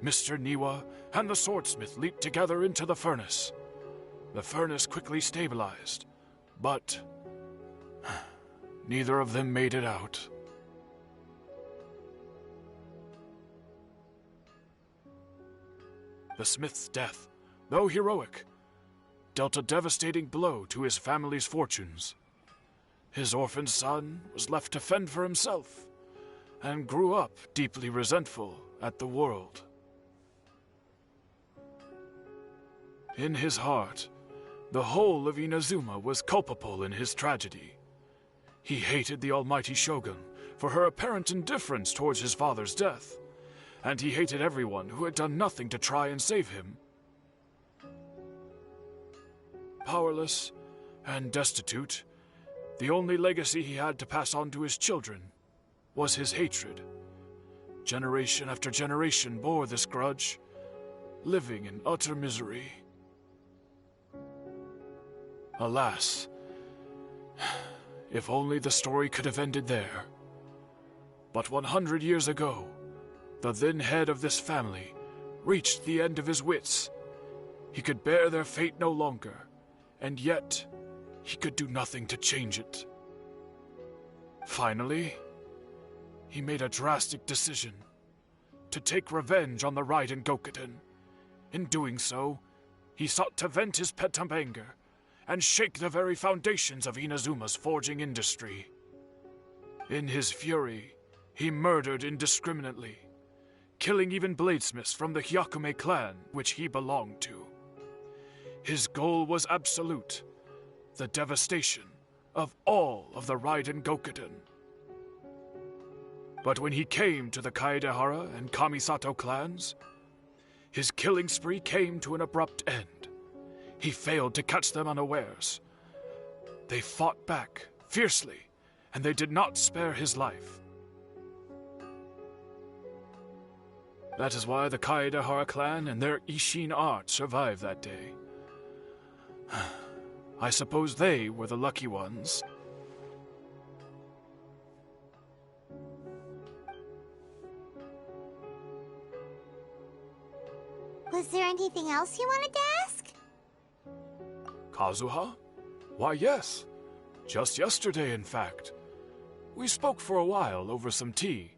Mr. Niwa and the swordsmith leaped together into the furnace. The furnace quickly stabilized, but neither of them made it out. The smith's death, though heroic, dealt a devastating blow to his family's fortunes. His orphaned son was left to fend for himself, and grew up deeply resentful at the world. In his heart, the whole of Inazuma was culpable in his tragedy. He hated the almighty Shogun for her apparent indifference towards his father's death, and he hated everyone who had done nothing to try and save him. powerless and destitute, the only legacy he had to pass on to his children was his hatred. Generation after generation bore this grudge, living in utter misery. Alas, if only the story could have ended there. But 100 years ago, the then head of this family reached the end of his wits. He could bear their fate no longer, and yet he could do nothing to change it. Finally, he made a drastic decision to take revenge on the Raiden Gokuden. In doing so, he sought to vent his pent up anger and shake the very foundations of Inazuma's forging industry. In his fury, he murdered indiscriminately, killing even bladesmiths from the Hyakume clan which he belonged to. His goal was absolute, the devastation of all of the Raiden Gokuden. But when he came to the Kaedehara and Kamisato clans, his killing spree came to an abrupt end. He failed to catch them unawares. They fought back fiercely, and they did not spare his life. That is why the Kaedehara clan and their Ishin art survived that day. I suppose they were the lucky ones. Was there anything else you wanted to ask? Kazuha? Why, yes. Just yesterday, in fact. We spoke for a while over some tea.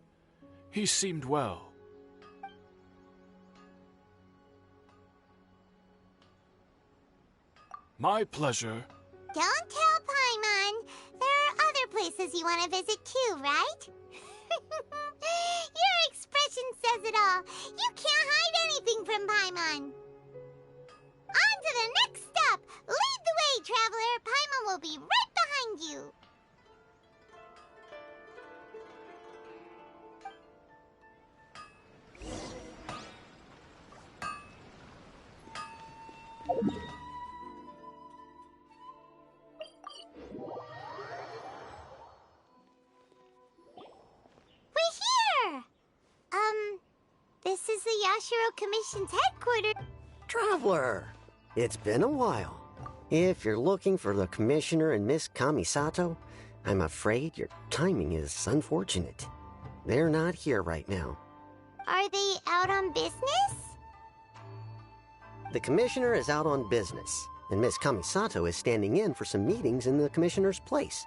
He seemed well. My pleasure. Don't tell Paimon. There are other places you want to visit too, right? Your expression says it all. You can't hide anything from Paimon. On to the next stop. Lead the way, traveler. Paimon will be right behind you. This is the Yashiro Commission's headquarters. Traveler, it's been a while. If you're looking for the Commissioner and Miss Kamisato, I'm afraid your timing is unfortunate. They're not here right now. Are they out on business? The Commissioner is out on business, and Miss Kamisato is standing in for some meetings in the Commissioner's place.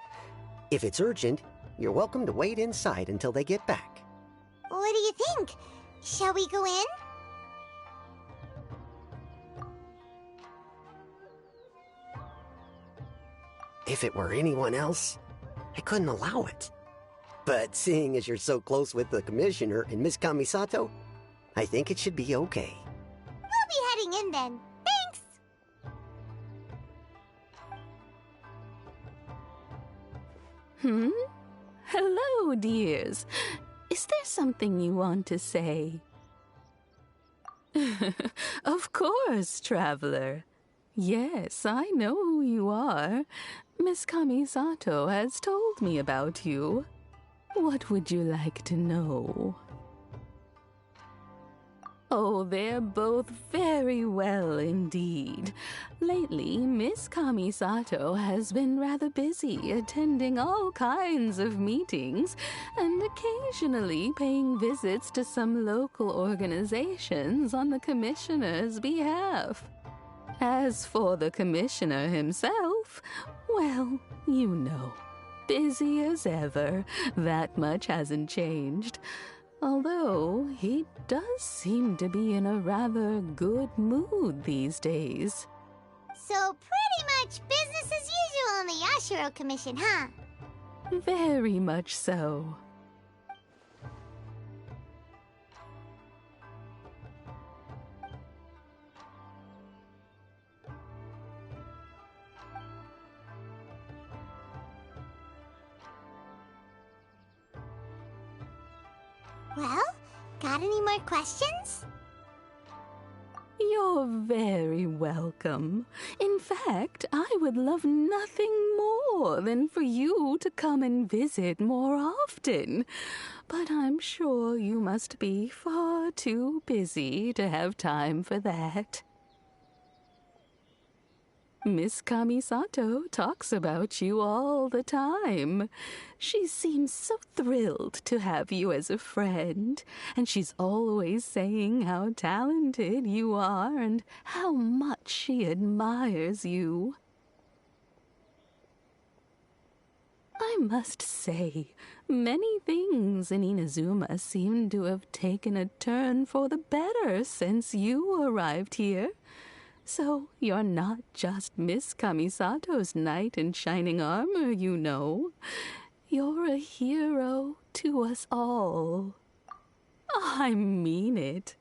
If it's urgent, you're welcome to wait inside until they get back. What do you think? Shall we go in? If it were anyone else, I couldn't allow it. But seeing as you're so close with the Commissioner and Miss Kamisato, I think it should be okay. We'll be heading in then. Thanks! Hello, dears. Is there something you want to say? Of course, traveler. Yes, I know who you are. Miss Kamisato has told me about you. What would you like to know? Oh, they're both very well indeed. Lately, Miss Kamisato has been rather busy attending all kinds of meetings and occasionally paying visits to some local organizations on the Commissioner's behalf. As for the Commissioner himself, well, you know, busy as ever. That much hasn't changed. Although, he does seem to be in a rather good mood these days. So pretty much business as usual in the Yashiro Commission, huh? Very much so. Well, got any more questions? You're very welcome. In fact, I would love nothing more than for you to come and visit more often. But I'm sure you must be far too busy to have time for that. Miss Kamisato talks about you all the time. She seems so thrilled to have you as a friend, and she's always saying how talented you are and how much she admires you. I must say, many things in Inazuma seem to have taken a turn for the better since you arrived here. So you're not just Miss Kamisato's knight in shining armor, you know. You're a hero to us all. I mean it.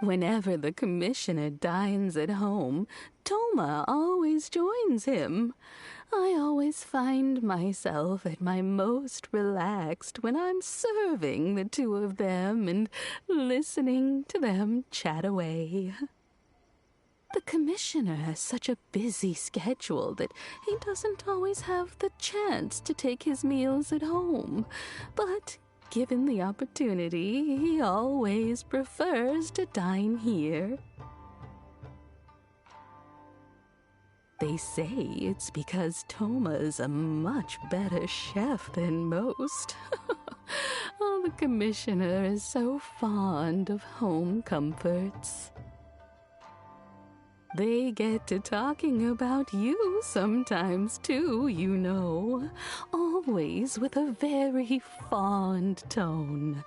Whenever the commissioner dines at home, Toma always joins him. I always find myself at my most relaxed when I'm serving the two of them and listening to them chat away. The commissioner has such a busy schedule that he doesn't always have the chance to take his meals at home, but given the opportunity, he always prefers to dine here. They say it's because Toma's a much better chef than most. Oh, the commissioner is so fond of home comforts. They get to talking about you sometimes, too, you know. Always with a very fond tone.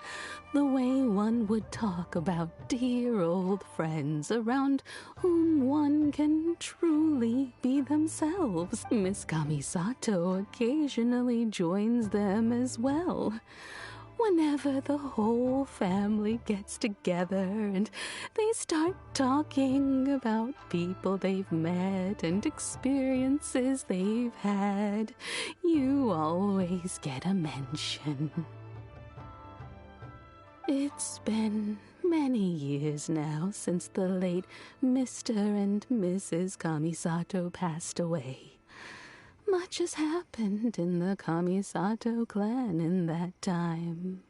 The way one would talk about dear old friends around whom one can truly be themselves. Miss Kamisato occasionally joins them as well. Whenever the whole family gets together and they start talking about people they've met and experiences they've had, you always get a mention. It's been many years now since the late Mr. and Mrs. Kamisato passed away. Much has happened in the Kamisato clan in that time.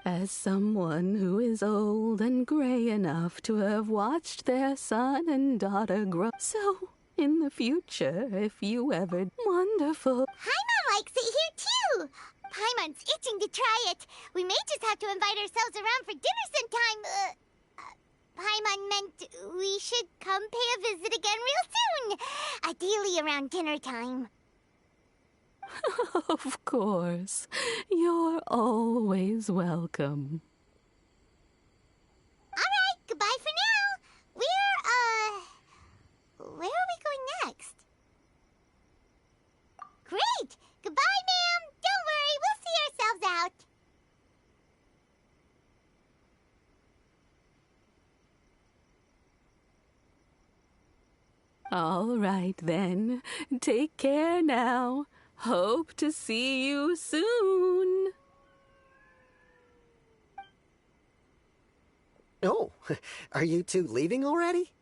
As someone who is old and gray enough to have watched their son and daughter grow, so in the future, if you ever wonderful... Paimon likes it here too! Paimon's itching to try it. We may just have to invite ourselves around for dinner sometime. Paimon meant we should come pay a visit again real soon. Ideally around dinner time. Of course. You're always welcome. Alright, goodbye for now. Where are we going next? Great! Goodbye, ma'am! Don't worry, we'll see ourselves out. All right, then. Take care now. Hope to see you soon. Oh, are you two leaving already?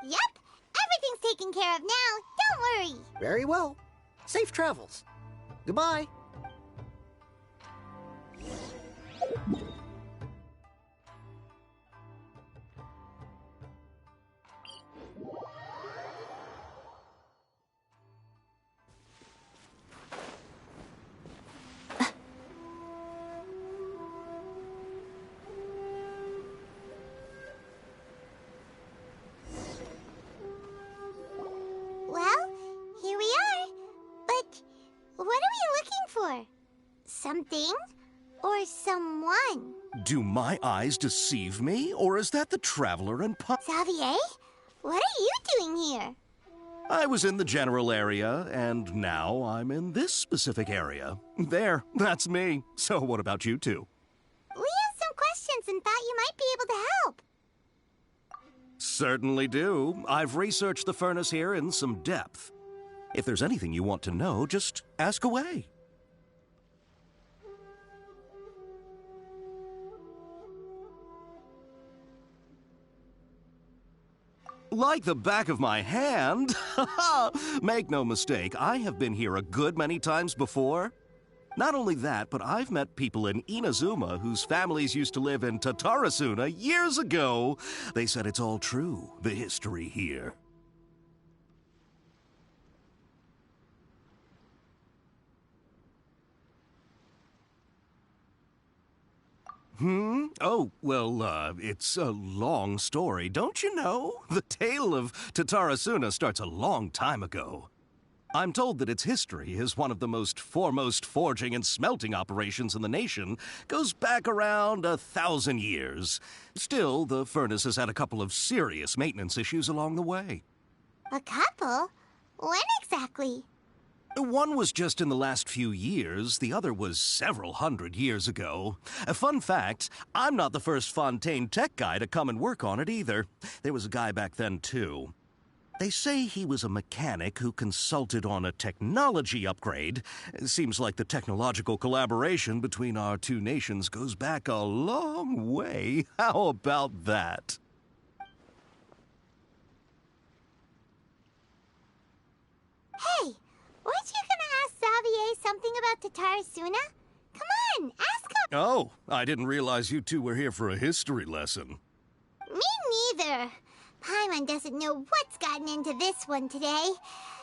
Yep, everything's taken care of now. Don't worry. Very well. Safe travels. Goodbye. Well, here we are. But what are we looking for? Something or someone? Do my eyes deceive me, or is that the traveler and Xavier? What are you doing here? I was in the general area, and now I'm in this specific area. There, that's me. So what about you two? We have some questions and thought you might be able to help. Certainly do. I've researched the furnace here in some depth. If there's anything you want to know, just ask away. Like the back of my hand? Make no mistake, I have been here a good many times before. Not only that, but I've met people in Inazuma whose families used to live in Tatarasuna years ago. They said it's all true, the history here. Oh, well, it's a long story, don't you know? The tale of Tatarasuna starts a long time ago. I'm told that its history is one of the most foremost forging and smelting operations in the nation, goes back around 1,000 years. Still, the furnace has had a couple of serious maintenance issues along the way. A couple? When exactly? One was just in the last few years, the other was several hundred years ago. A fun fact, I'm not the first Fontaine tech guy to come and work on it either. There was a guy back then, too. They say he was a mechanic who consulted on a technology upgrade. It seems like the technological collaboration between our two nations goes back a long way. How about that? Hey, weren't you gonna ask Xavier something about Tatarasuna? Come on, ask him! Oh, I didn't realize you two were here for a history lesson. Me neither. Paimon doesn't know what's gotten into this one today.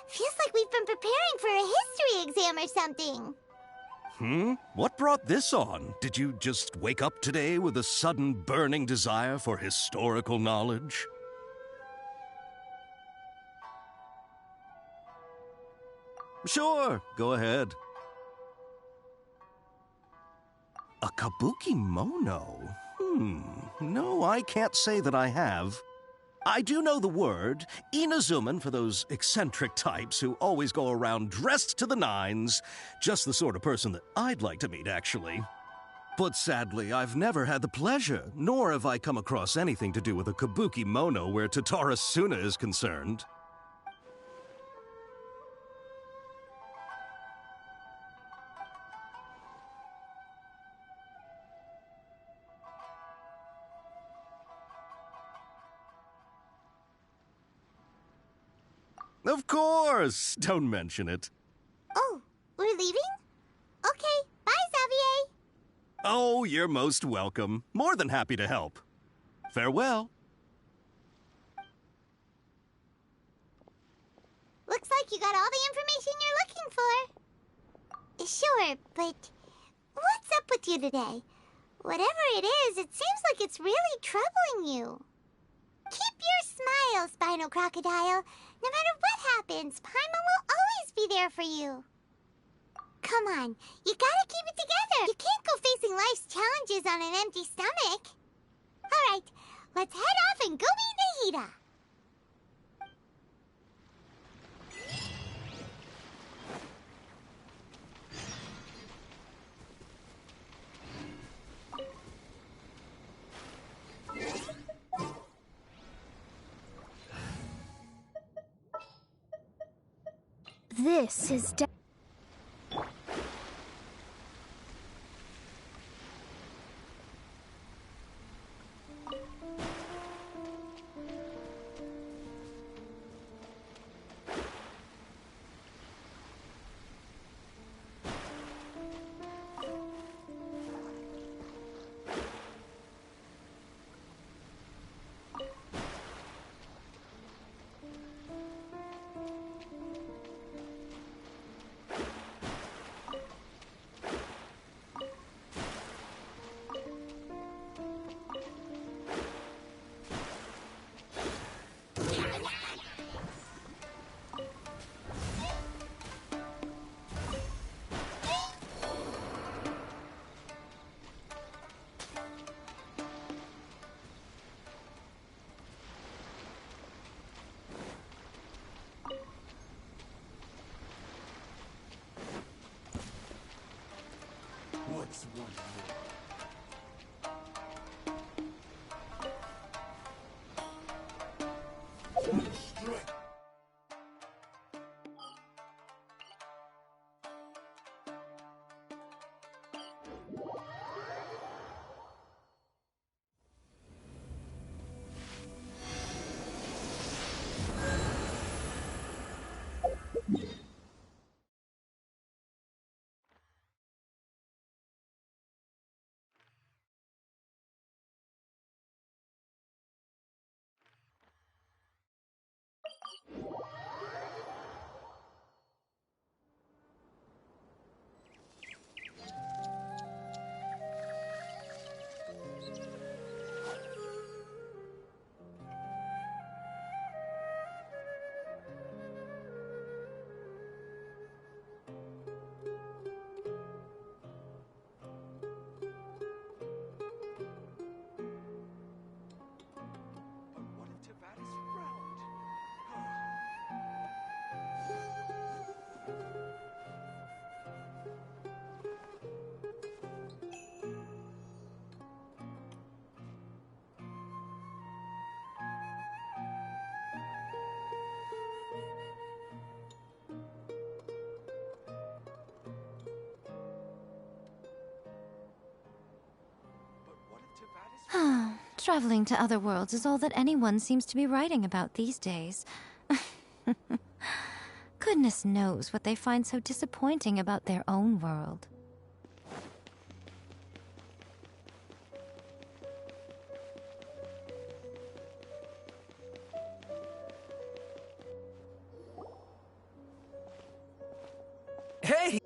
Feels like we've been preparing for a history exam or something. What brought this on? Did you just wake up today with a sudden burning desire for historical knowledge? Sure, go ahead. A kabuki mono? No, I can't say that I have. I do know the word, Inazuman for those eccentric types who always go around dressed to the nines. Just the sort of person that I'd like to meet, actually. But sadly, I've never had the pleasure, nor have I come across anything to do with a kabuki mono where Tatarasuna is concerned. Of course! Don't mention it. Oh, we're leaving? Okay, bye, Xavier. Oh, you're most welcome. More than happy to help. Farewell. Looks like you got all the information you're looking for. Sure, but what's up with you today? Whatever it is, it seems like it's really troubling you. Keep your smile, Spinal Crocodile. No matter what happens, Paimon will always be there for you. Come on, you gotta keep it together. You can't go facing life's challenges on an empty stomach. All right, let's head off and go meet Nahida. This is Traveling to other worlds is all that anyone seems to be writing about these days. Goodness knows what they find so disappointing about their own world. Hey!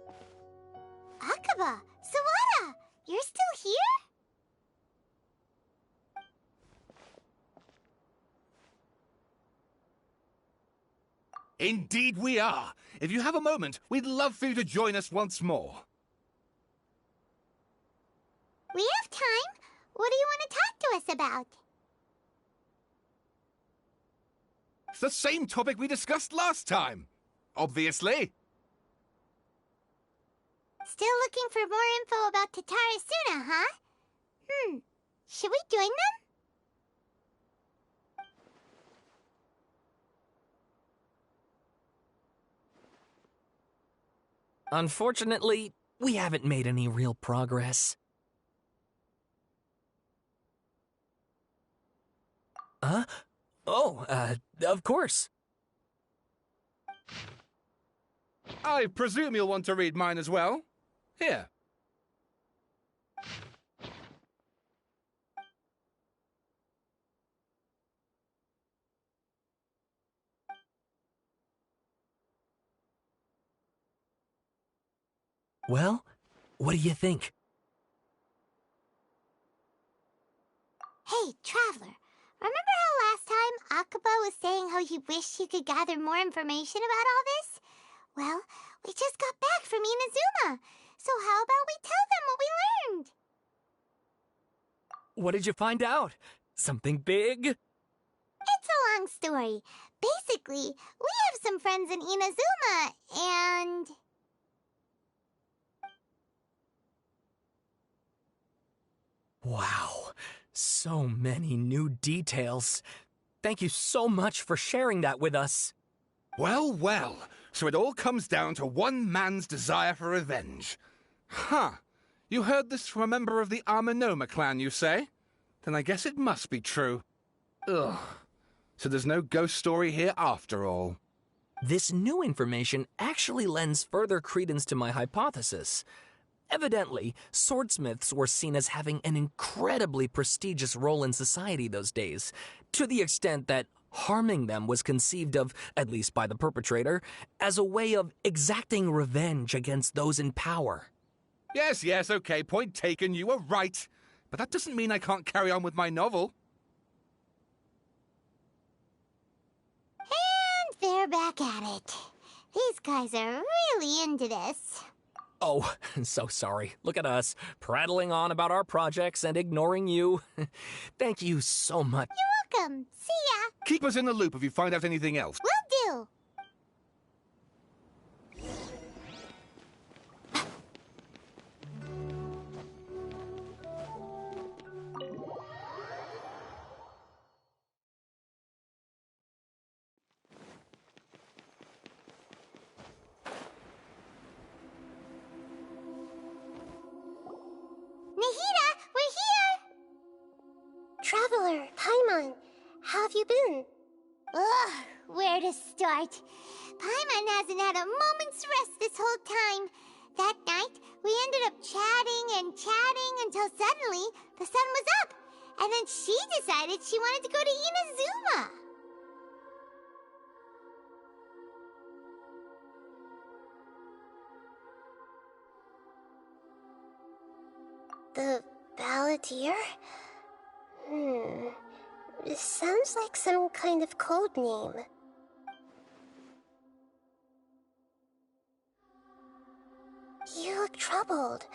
Akaba! Sawada! You're still here? Indeed we are. If you have a moment, we'd love for you to join us once more. We have time. What do you want to talk to us about? It's the same topic we discussed last time. Obviously. Still looking for more info about Tatarasuna, huh? Should we join them? Unfortunately, we haven't made any real progress. Huh? Oh, of course. I presume you'll want to read mine as well. Here. Well, what do you think? Hey, Traveler. Remember how last time Akaba was saying how he wished he could gather more information about all this? Well, we just got back from Inazuma. So how about we tell them what we learned? What did you find out? Something big? It's a long story. Basically, we have some friends in Inazuma, and... Wow, so many new details. Thank you so much for sharing that with us. Well, well. So it all comes down to one man's desire for revenge. Huh. You heard this from a member of the Amenoma clan, you say? Then I guess it must be true. Ugh. So there's no ghost story here after all. This new information actually lends further credence to my hypothesis. Evidently, swordsmiths were seen as having an incredibly prestigious role in society those days, to the extent that harming them was conceived of, at least by the perpetrator, as a way of exacting revenge against those in power. Yes, okay, point taken, you were right. But that doesn't mean I can't carry on with my novel. And they're back at it. These guys are really into this. Oh, so sorry. Look at us, prattling on about our projects and ignoring you. Thank you so much. You're welcome. See ya. Keep us in the loop if you find out anything else. Will do. Nahida, we're here! Traveler, Paimon, how have you been? Ugh, where to start? Paimon hasn't had a moment's rest this whole time. That night, we ended up chatting and chatting until suddenly the sun was up. And then she decided she wanted to go to Inazuma. The Balladeer? It sounds like some kind of code name. You look troubled.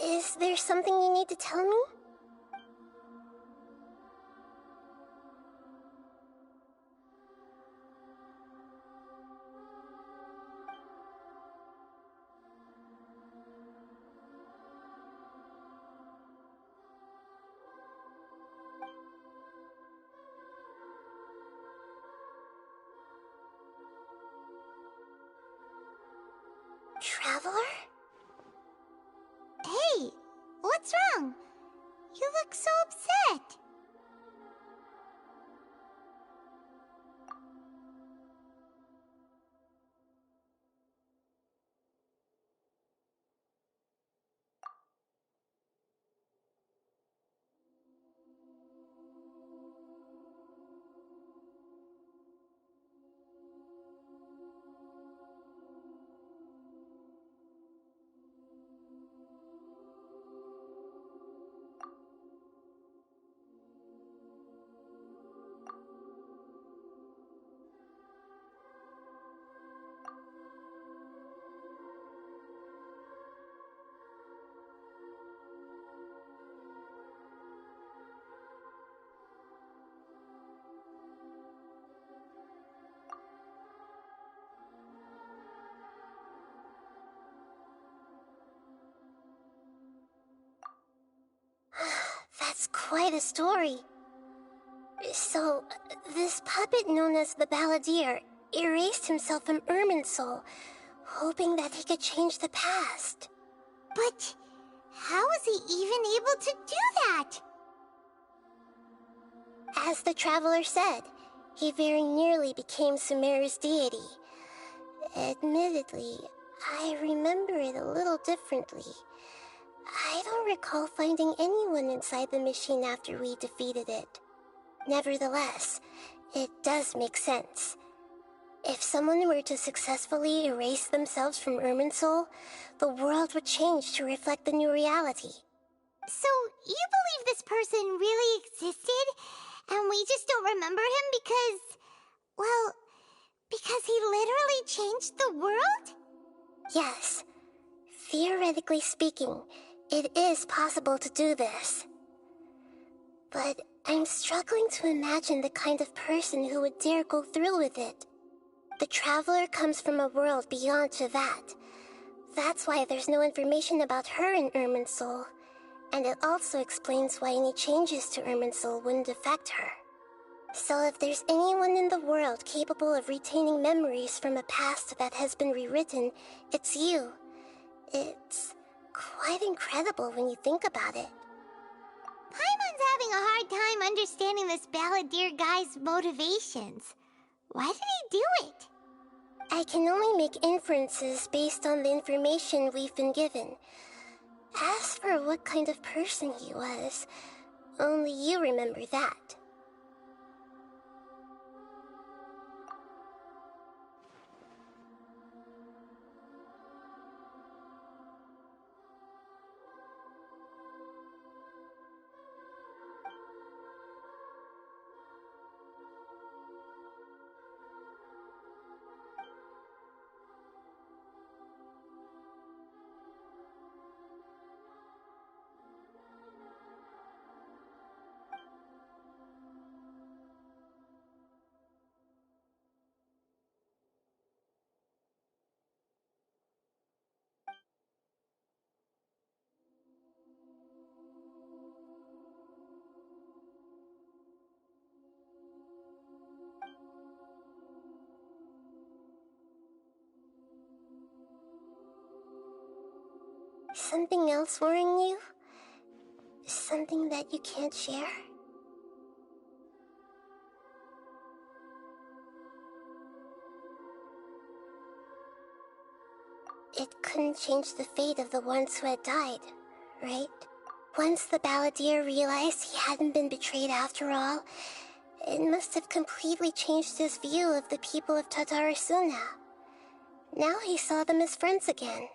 Is there something you need to tell me? Traveler? Hey, what's wrong? You look so upset. quite a story. So, this puppet known as the Balladeer erased himself from Irminsul, hoping that he could change the past. But how was he even able to do that? As the traveler said, he very nearly became Sumeru's deity. Admittedly, I remember it a little differently. I don't recall finding anyone inside the machine after we defeated it. Nevertheless, it does make sense. If someone were to successfully erase themselves from Irminsul, the world would change to reflect the new reality. So, you believe this person really existed, and we just don't remember him because... well, because he literally changed the world? Yes. Theoretically speaking, it is possible to do this. But I'm struggling to imagine the kind of person who would dare go through with it. The Traveler comes from a world beyond to that. That's why there's no information about her in Irminsul, and it also explains why any changes to Irminsul wouldn't affect her. So if there's anyone in the world capable of retaining memories from a past that has been rewritten, it's you. It's quite incredible when you think about it. Paimon's having a hard time understanding this Balladeer guy's motivations. Why did he do it? I can only make inferences based on the information we've been given. As for what kind of person he was, only you remember that. Something else worrying you? Something that you can't share? It couldn't change the fate of the ones who had died, right? Once the Balladeer realized he hadn't been betrayed after all, it must have completely changed his view of the people of Tatarasuna. Now he saw them as friends again.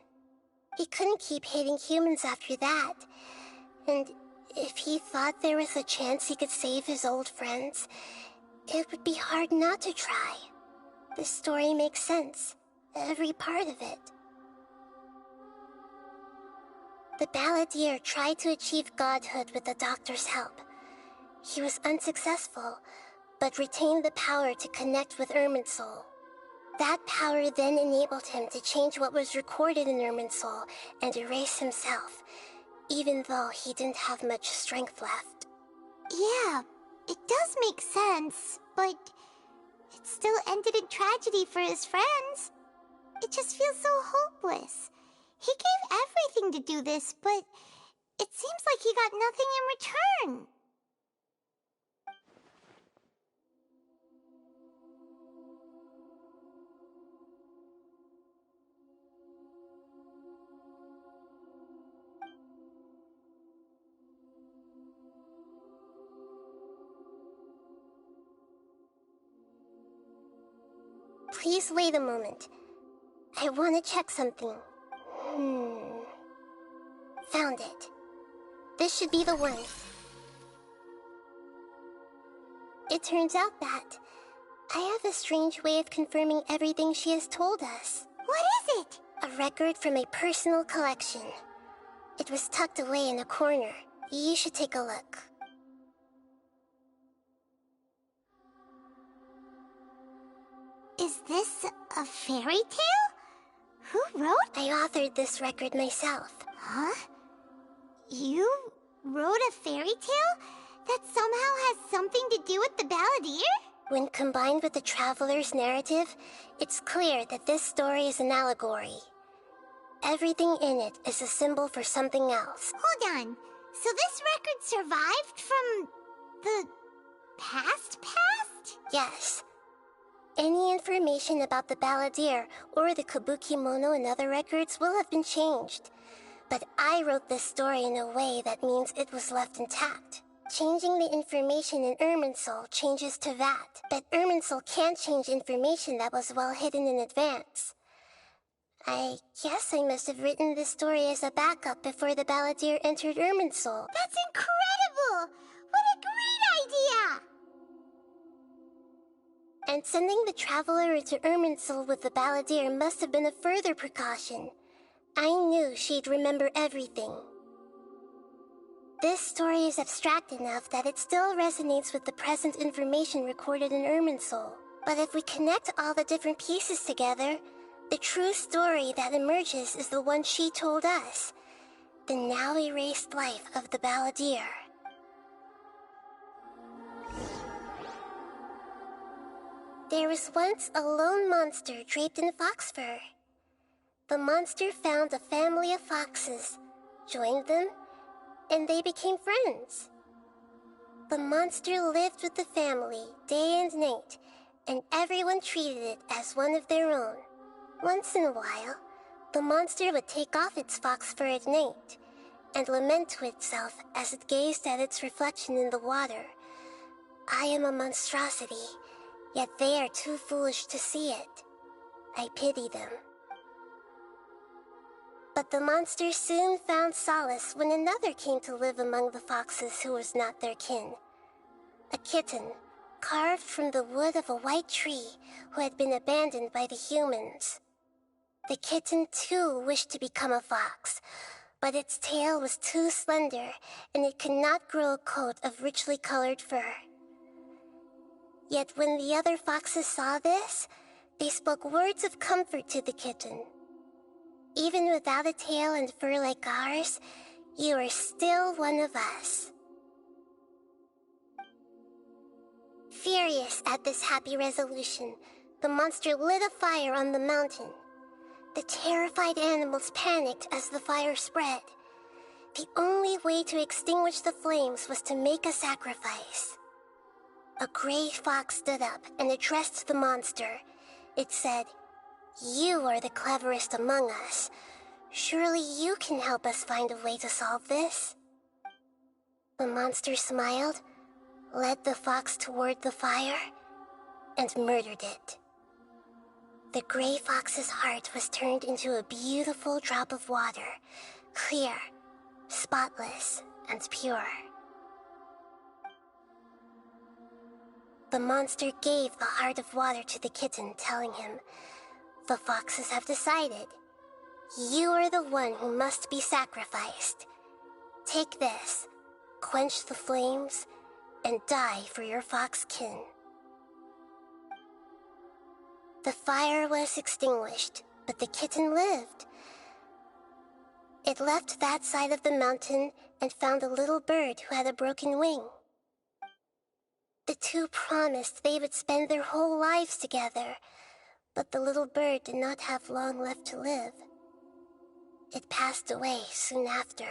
He couldn't keep hating humans after that. And if he thought there was a chance he could save his old friends, it would be hard not to try. The story makes sense, every part of it. The Balladeer tried to achieve godhood with the doctor's help. He was unsuccessful, but retained the power to connect with Irminsul. That power then enabled him to change what was recorded in Irminsul and erase himself, even though he didn't have much strength left. Yeah, it does make sense, but it still ended in tragedy for his friends. It just feels so hopeless. He gave everything to do this, but it seems like he got nothing in return. Please wait a moment. I want to check something. Found it. This should be the one. It turns out that I have a strange way of confirming everything she has told us. What is it? A record from a personal collection. It was tucked away in a corner. You should take a look. Is this a fairy tale? Who wrote? I authored this record myself. Huh? You wrote a fairy tale? That somehow has something to do with the Balladeer? When combined with the Traveler's narrative, it's clear that this story is an allegory. Everything in it is a symbol for something else. Hold on. So this record survived from the past? Yes. Any information about the Balladeer or the Kabukimono in other records will have been changed. But I wrote this story in a way that means it was left intact. Changing the information in Irminsul changes to that, but Irminsul can't change information that was well hidden in advance. I guess I must have written this story as a backup before the Balladeer entered Irminsul. That's incredible! What a great idea! And sending the Traveler into Irminsul with the Balladeer must have been a further precaution. I knew she'd remember everything. This story is abstract enough that it still resonates with the present information recorded in Irminsul. But if we connect all the different pieces together, the true story that emerges is the one she told us. The now erased life of the Balladeer. There was once a lone monster draped in fox fur. The monster found a family of foxes, joined them, and they became friends. The monster lived with the family day and night, and everyone treated it as one of their own. Once in a while, the monster would take off its fox fur at night and lament to itself as it gazed at its reflection in the water. I am a monstrosity, yet they are too foolish to see it. I pity them. But the monster soon found solace when another came to live among the foxes who was not their kin. A kitten, carved from the wood of a white tree who had been abandoned by the humans. The kitten too wished to become a fox, but its tail was too slender and it could not grow a coat of richly colored fur. Yet when the other foxes saw this, they spoke words of comfort to the kitten. Even without a tail and fur like ours, you are still one of us. Furious at this happy resolution, the monster lit a fire on the mountain. The terrified animals panicked as the fire spread. The only way to extinguish the flames was to make a sacrifice. A gray fox stood up and addressed the monster. It said, "You are the cleverest among us. Surely you can help us find a way to solve this." The monster smiled, led the fox toward the fire, and murdered it. The gray fox's heart was turned into a beautiful drop of water, clear, spotless, and pure. The monster gave the heart of water to the kitten, telling him, "The foxes have decided. You are the one who must be sacrificed. Take this, quench the flames, and die for your fox kin." The fire was extinguished, but the kitten lived. It left that side of the mountain and found a little bird who had a broken wing. The two promised they would spend their whole lives together, but the little bird did not have long left to live. It passed away soon after.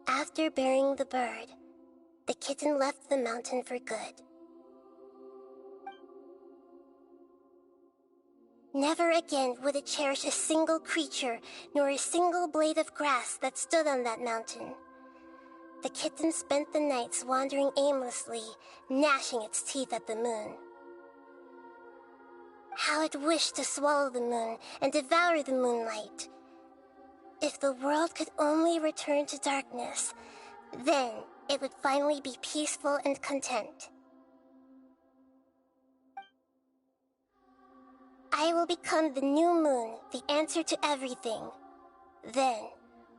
After burying the bird, the kitten left the mountain for good. Never again would it cherish a single creature, nor a single blade of grass that stood on that mountain. The kitten spent the nights wandering aimlessly, gnashing its teeth at the moon. How it wished to swallow the moon and devour the moonlight. If the world could only return to darkness, then it would finally be peaceful and content. I will become the new moon, the answer to everything. Then,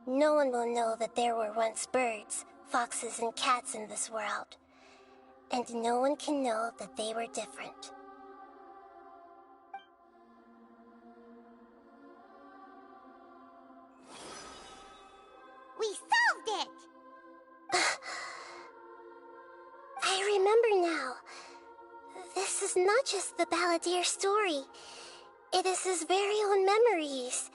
no one will know that there were once birds, foxes, and cats in this world. And no one can know that they were different. We solved it! remember now. This is not just the Balladeer's story. It is his very own memories.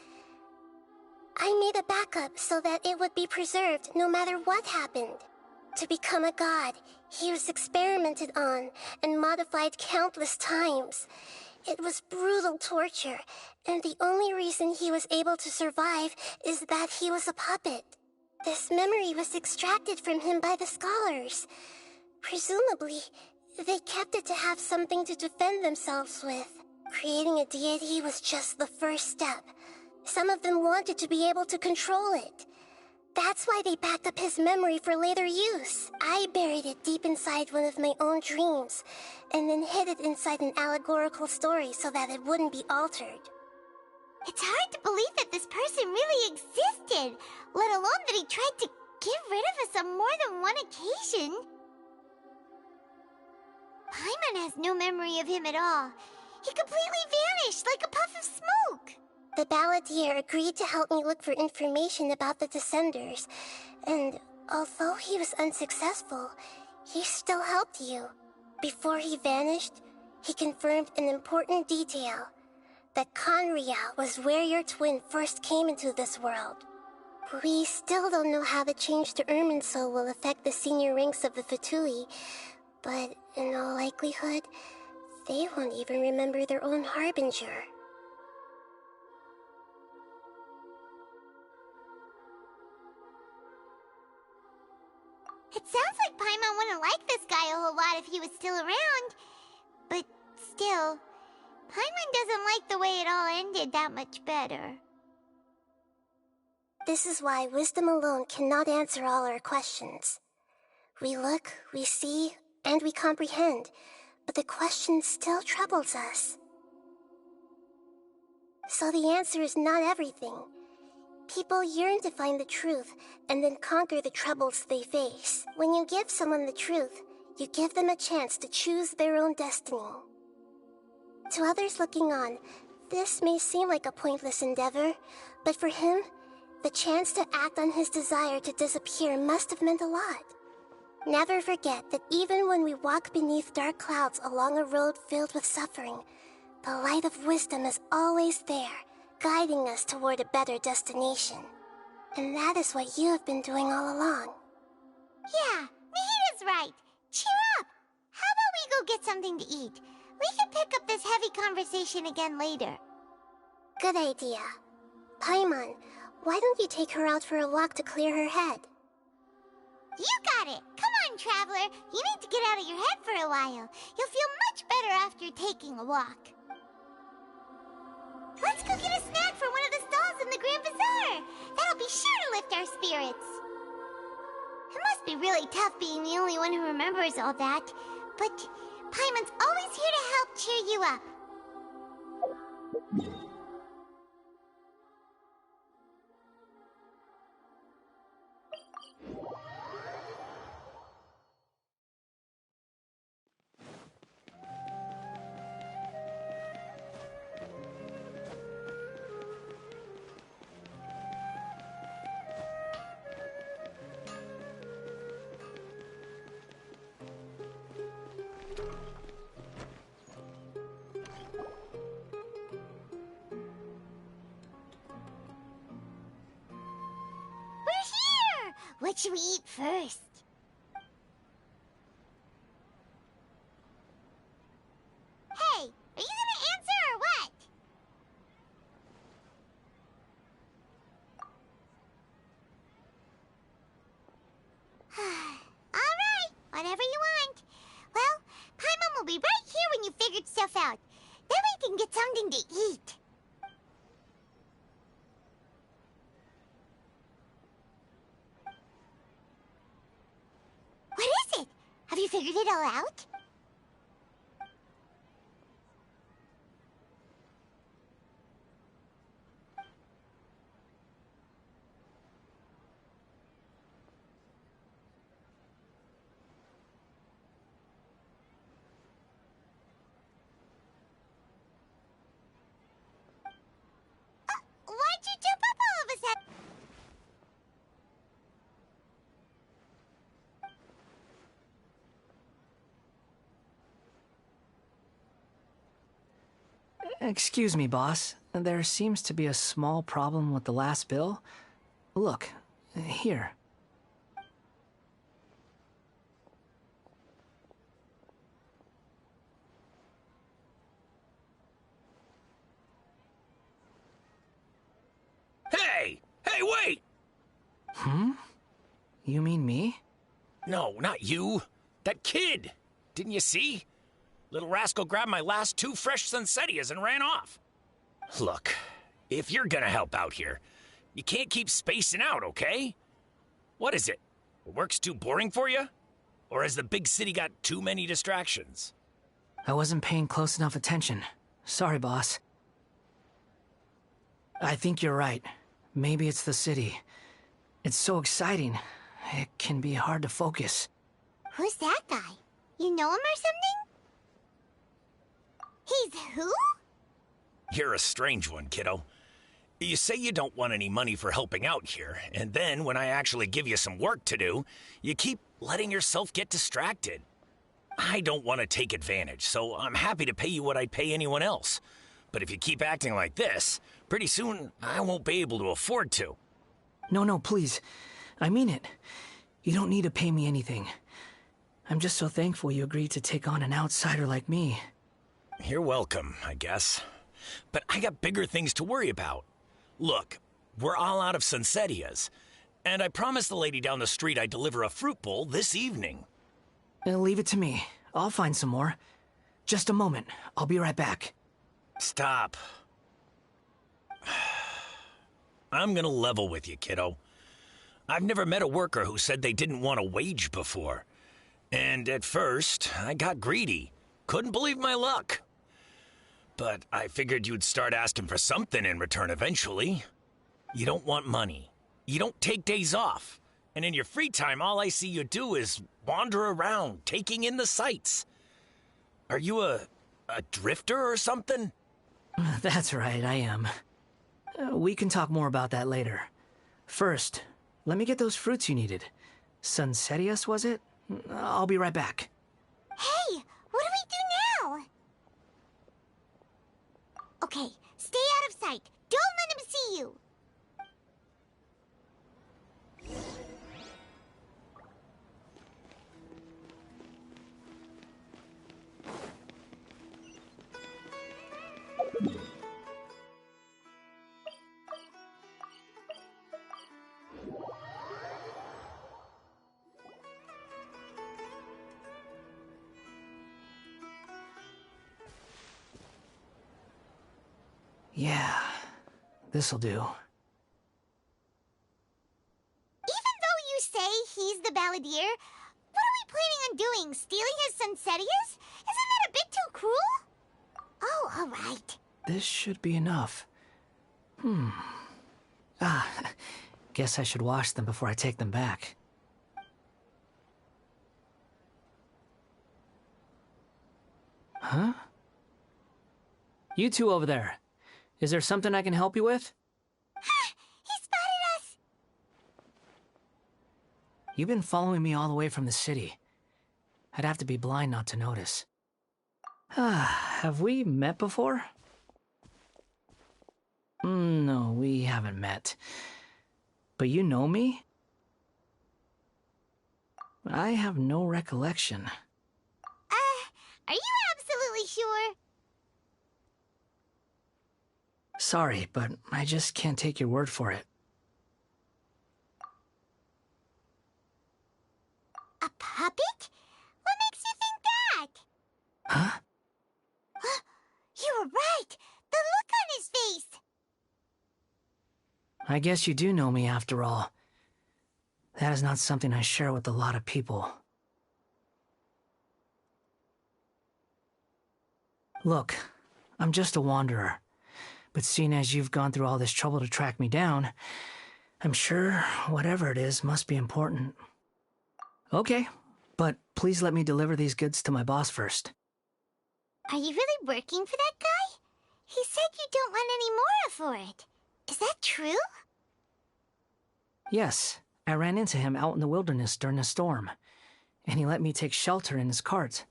I made a backup so that it would be preserved no matter what happened. To become a god, he was experimented on and modified countless times. It was brutal torture, and the only reason he was able to survive is that he was a puppet. This memory was extracted from him by the scholars. Presumably, they kept it to have something to defend themselves with. Creating a deity was just the first step. Some of them wanted to be able to control it. That's why they backed up his memory for later use. I buried it deep inside one of my own dreams, and then hid it inside an allegorical story so that it wouldn't be altered. It's hard to believe that this person really existed, let alone that he tried to get rid of us on more than one occasion. Paimon has no memory of him at all. He completely vanished like a puff of smoke. The Balladeer agreed to help me look for information about the Descenders, and although he was unsuccessful, he still helped you. Before he vanished, he confirmed an important detail, that Conria was where your twin first came into this world. We still don't know how the change to Irminsul will affect the senior ranks of the Fatui, but in all likelihood, they won't even remember their own Harbinger. It sounds like Paimon wouldn't like this guy a whole lot if he was still around. But still, Paimon doesn't like the way it all ended that much better. This is why wisdom alone cannot answer all our questions. We look, we see, and we comprehend, but the question still troubles us. So the answer is not everything. People yearn to find the truth and then conquer the troubles they face. When you give someone the truth, you give them a chance to choose their own destiny. To others looking on, this may seem like a pointless endeavor, but for him, the chance to act on his desire to disappear must have meant a lot. Never forget that even when we walk beneath dark clouds along a road filled with suffering, the light of wisdom is always there, guiding us toward a better destination. And that is what you have been doing all along. Yeah, Nahida's right. Cheer up! How about we go get something to eat? We can pick up this heavy conversation again later. Good idea. Paimon, why don't you take her out for a walk to clear her head? You got it! Come on, Traveler! You need to get out of your head for a while. You'll feel much better after taking a walk. Let's go get a snack from one of the stalls in the Grand Bazaar! That'll be sure to lift our spirits! It must be really tough being the only one who remembers all that, but Paimon's always here to help cheer you up. What should we eat first? Hey, are you gonna answer or what? Alright, whatever you want. Well, Paimon will be right here when you figured stuff out. Then we can get something to eat. What is it? Have you figured it all out? Why'd you jump up all of a sudden? Excuse me, boss. There seems to be a small problem with the last bill. Look, here. Hey! Hey, wait! You mean me? No, not you. That kid! Didn't you see? Little rascal grabbed my last 2 fresh Sunsetias and ran off. Look, if you're gonna help out here, you can't keep spacing out, okay? What is it? Work's too boring for you? Or has the big city got too many distractions? I wasn't paying close enough attention. Sorry, boss. I think you're right. Maybe it's the city. It's so exciting. It can be hard to focus. Who's that guy? You know him or something? He's who? You're a strange one, kiddo. You say you don't want any money for helping out here, and then when I actually give you some work to do, you keep letting yourself get distracted. I don't want to take advantage, so I'm happy to pay you what I'd pay anyone else. But if you keep acting like this, pretty soon I won't be able to afford to. No, please. I mean it. You don't need to pay me anything. I'm just so thankful you agreed to take on an outsider like me. You're welcome, I guess. But I got bigger things to worry about. Look, we're all out of Sunsetias, and I promised the lady down the street I'd deliver a fruit bowl this evening. Leave it to me. I'll find some more. Just a moment. I'll be right back. Stop. I'm gonna level with you, kiddo. I've never met a worker who said they didn't want a wage before. And at first, I got greedy. Couldn't believe my luck. But I figured you'd start asking for something in return eventually. You don't want money. You don't take days off. And in your free time, all I see you do is wander around, taking in the sights. Are you a drifter or something? That's right, I am. We can talk more about that later. First, let me get those fruits you needed. Sunsetias, was it? I'll be right back. Hey, what do we do now? Okay, stay out of sight. Don't let him see you. Yeah, this'll do. Even though you say he's the balladeer, what are we planning on doing? Stealing his Sunsetias? Isn't that a bit too cruel? Oh, all right. This should be enough. Guess I should wash them before I take them back. Huh? You two over there. Is there something I can help you with? He spotted us! You've been following me all the way from the city. I'd have to be blind not to notice. Have we met before? No, we haven't met. But you know me? I have no recollection. Are you absolutely sure? Sorry, but I just can't take your word for it. A puppet? What makes you think that? Huh? You were right! The look on his face! I guess you do know me after all. That is not something I share with a lot of people. Look, I'm just a wanderer. But seeing as you've gone through all this trouble to track me down, I'm sure whatever it is must be important. Okay, but please let me deliver these goods to my boss first. Are you really working for that guy? He said you don't want any more for it. Is that true? Yes, I ran into him out in the wilderness during a storm, and he let me take shelter in his cart.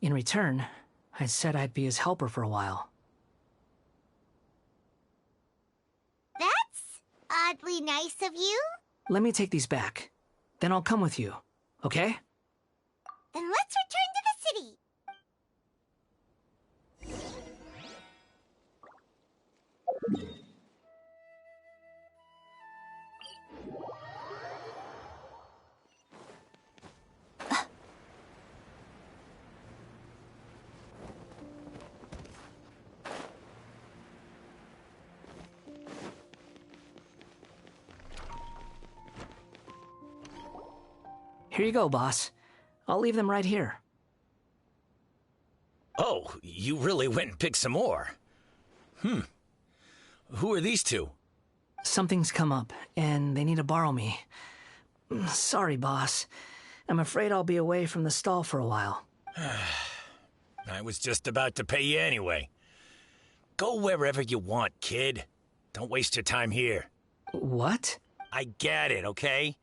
In return, I said I'd be his helper for a while. oddly nice of you. Let me take these back. Then I'll come with you, okay? Then let's return to the city. Here you go, boss. I'll leave them right here. Oh, you really went and picked some more. Who are these two? Something's come up, and they need to borrow me. Sorry, boss. I'm afraid I'll be away from the stall for a while. I was just about to pay you anyway. Go wherever you want, kid. Don't waste your time here. What? I get it, okay?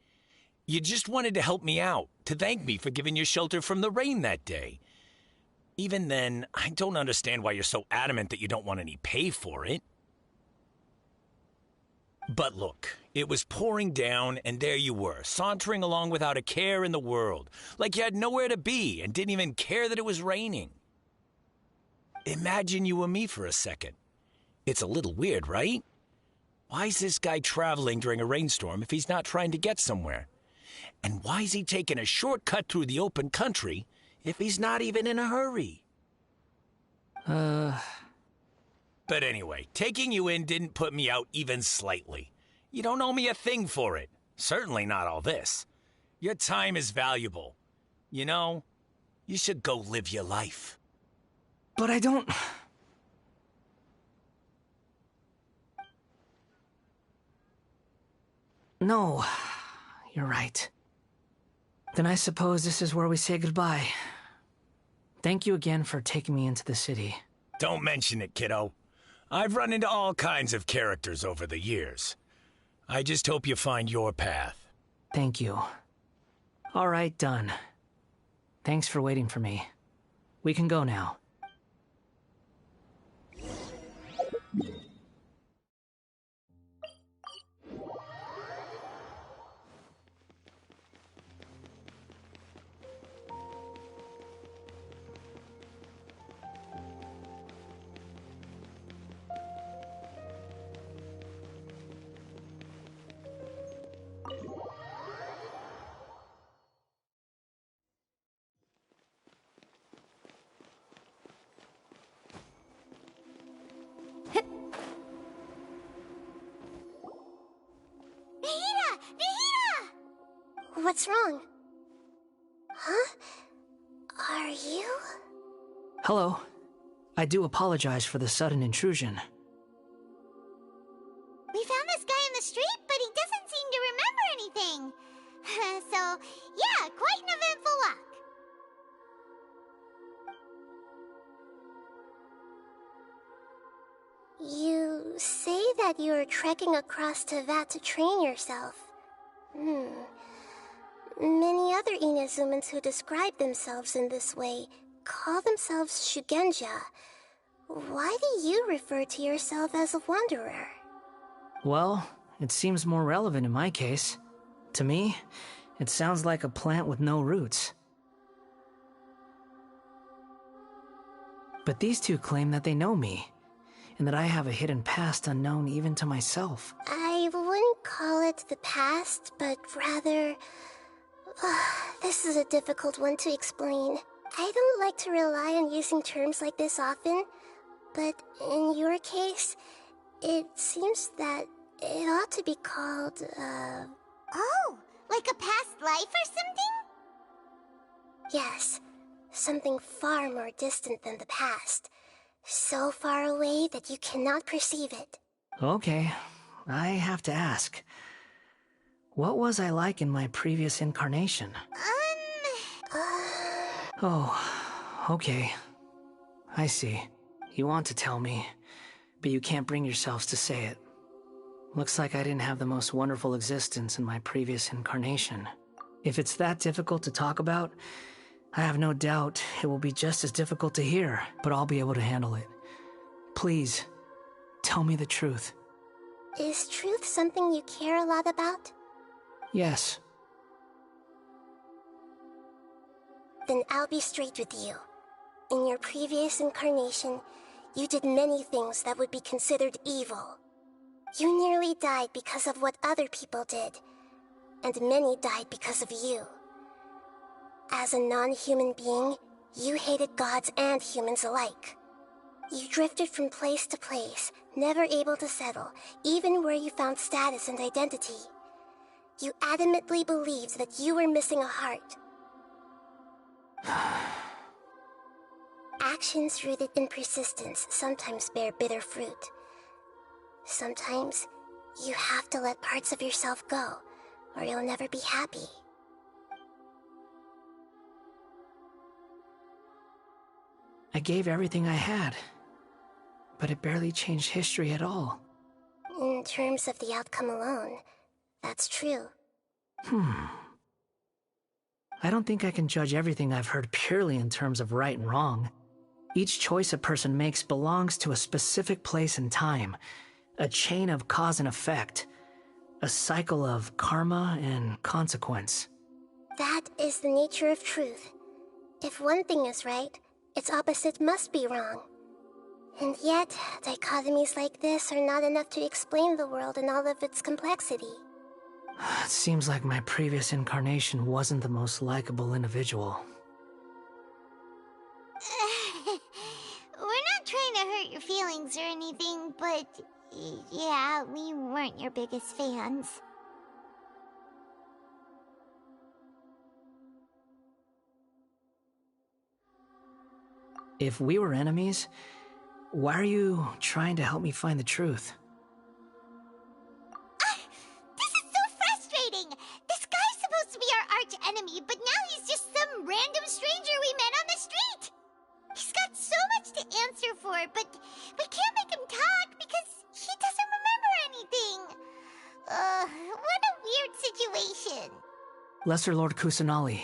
You just wanted to help me out, to thank me for giving you shelter from the rain that day. Even then, I don't understand why you're so adamant that you don't want any pay for it. But look, it was pouring down, and there you were, sauntering along without a care in the world, like you had nowhere to be and didn't even care that it was raining. Imagine you were me for a second. It's a little weird, right? Why is this guy traveling during a rainstorm if he's not trying to get somewhere? And why is he taking a shortcut through the open country if he's not even in a hurry? But anyway, taking you in didn't put me out even slightly. You don't owe me a thing for it. Certainly not all this. Your time is valuable. You know, you should go live your life. But I don't... No, you're right. Then I suppose this is where we say goodbye. Thank you again for taking me into the city. Don't mention it, kiddo. I've run into all kinds of characters over the years. I just hope you find your path. Thank you. All right, done. Thanks for waiting for me. We can go now. What's wrong? Huh? Are you? Hello. I do apologize for the sudden intrusion. We found this guy in the street, but he doesn't seem to remember anything. So, yeah, quite an eventful walk. You say that you're trekking across Teyvat to train yourself. Many other Inazumans who describe themselves in this way call themselves Shugenja. Why do you refer to yourself as a wanderer? Well, it seems more relevant in my case. To me, it sounds like a plant with no roots. But these two claim that they know me, and that I have a hidden past unknown even to myself. I wouldn't call it the past, but rather... this is a difficult one to explain. I don't like to rely on using terms like this often, but in your case, it seems that it ought to be called, Oh, like a past life or something? Yes, something far more distant than the past. So far away that you cannot perceive it. Okay, I have to ask. What was I like in my previous incarnation? Oh, okay. I see. You want to tell me, but you can't bring yourselves to say it. Looks like I didn't have the most wonderful existence in my previous incarnation. If it's that difficult to talk about, I have no doubt it will be just as difficult to hear, but I'll be able to handle it. Please, tell me the truth. Is truth something you care a lot about? Yes. Then I'll be straight with you. In your previous incarnation, you did many things that would be considered evil. You nearly died because of what other people did, and many died because of you. As a non-human being, you hated gods and humans alike. You drifted from place to place, never able to settle, even where you found status and identity. You adamantly believed that you were missing a heart. Actions rooted in persistence sometimes bear bitter fruit. Sometimes, you have to let parts of yourself go, or you'll never be happy. I gave everything I had, but it barely changed history at all. In terms of the outcome alone, that's true. I don't think I can judge everything I've heard purely in terms of right and wrong. Each choice a person makes belongs to a specific place and time, a chain of cause and effect, a cycle of karma and consequence. That is the nature of truth. If one thing is right, its opposite must be wrong. And yet, dichotomies like this are not enough to explain the world in all of its complexity. It seems like my previous incarnation wasn't the most likable individual. We're not trying to hurt your feelings or anything, but yeah, we weren't your biggest fans. If we were enemies, why are you trying to help me find the truth? This is so frustrating! This guy's supposed to be our arch enemy, but now he's just some random stranger we met on the street! He's got so much to answer for, but we can't make him talk because he doesn't remember anything. What a weird situation. Lesser Lord Kusanali,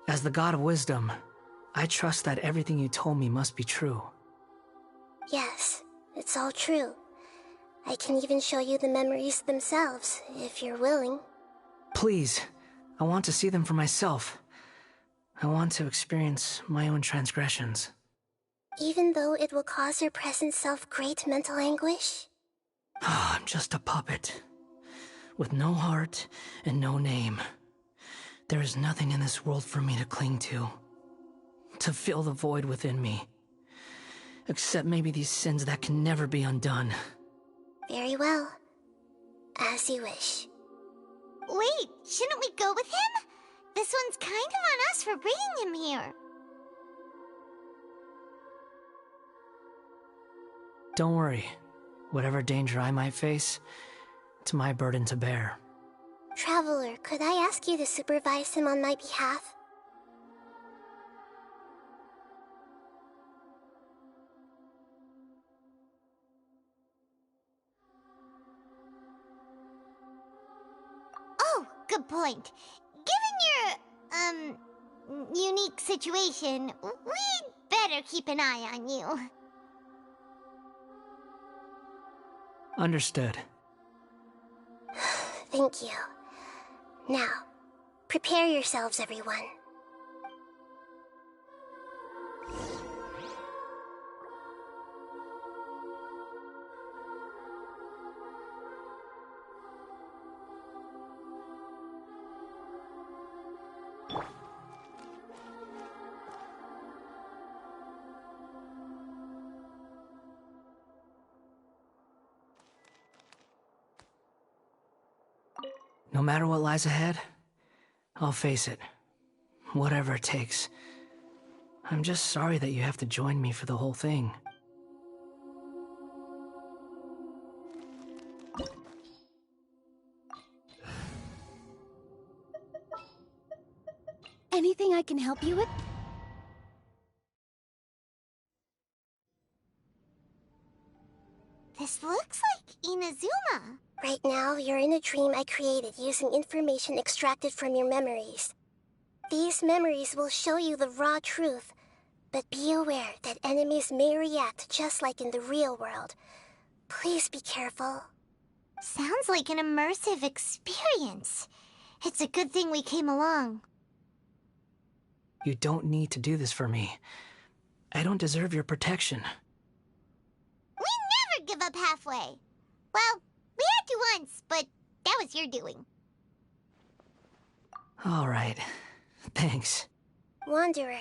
as the God of Wisdom, I trust that everything you told me must be true. Yes, it's all true. I can even show you the memories themselves, if you're willing. Please, I want to see them for myself. I want to experience my own transgressions. Even though it will cause your present self great mental anguish? I'm just a puppet, with no heart and no name. There is nothing in this world for me to cling to fill the void within me. Except maybe these sins that can never be undone. Very well. As you wish. Wait, shouldn't we go with him? This one's kind of on us for bringing him here. Don't worry. Whatever danger I might face, it's my burden to bear. Traveler, could I ask you to supervise him on my behalf? Oh, good point. Given your, unique situation, we'd better keep an eye on you. Understood. Thank you. Now, prepare yourselves, everyone. No matter what lies ahead, I'll face it. Whatever it takes. I'm just sorry that you have to join me for the whole thing. Anything I can help you with? This looks like Inazuma. Right now, you're in a dream I created using information extracted from your memories. These memories will show you the raw truth, but be aware that enemies may react just like in the real world. Please be careful. Sounds like an immersive experience. It's a good thing we came along. You don't need to do this for me. I don't deserve your protection. We never give up halfway. Well, we had to once, but that was your doing. All right. Thanks. Wanderer,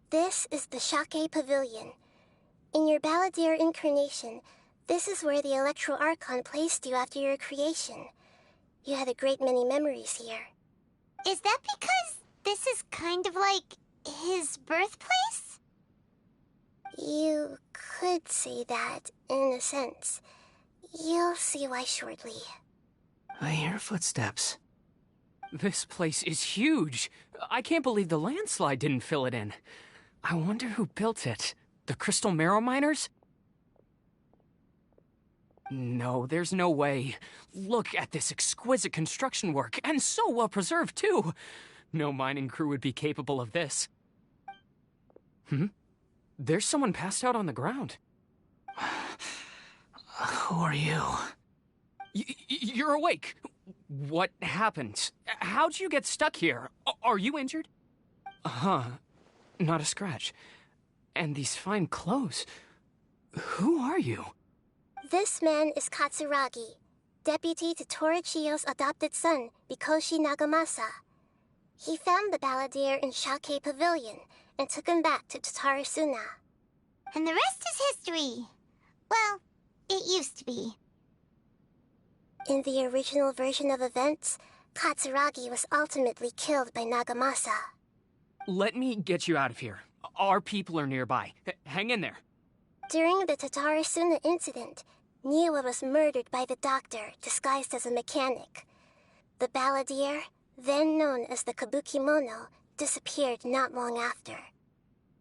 this is the Shake Pavilion. In your Balladeer incarnation, this is where the Electro Archon placed you after your creation. You had a great many memories here. Is that because this is kind of like his birthplace? You could say that, in a sense. You'll see why shortly. I hear footsteps. This place is huge. I can't believe the landslide didn't fill it in. I wonder who built it. The Crystal Marrow Miners? No, there's no way. Look at this exquisite construction work, and so well preserved, too. No mining crew would be capable of this. There's someone passed out on the ground. Who are you? You're awake. What happened? How'd you get stuck here? Are you injured? Not a scratch. And these fine clothes. Who are you? This man is Katsuragi, deputy to Torichio's adopted son, Mikoshi Nagamasa. He found the Balladeer in Shake Pavilion and took him back to Tatarasuna. And the rest is history. Well, it used to be. In the original version of events, Katsuragi was ultimately killed by Nagamasa. Let me get you out of here. Our people are nearby. Hang in there. During the Tatarasuna incident, Niwa was murdered by the doctor disguised as a mechanic. The Balladeer, then known as the Kabukimono, disappeared not long after.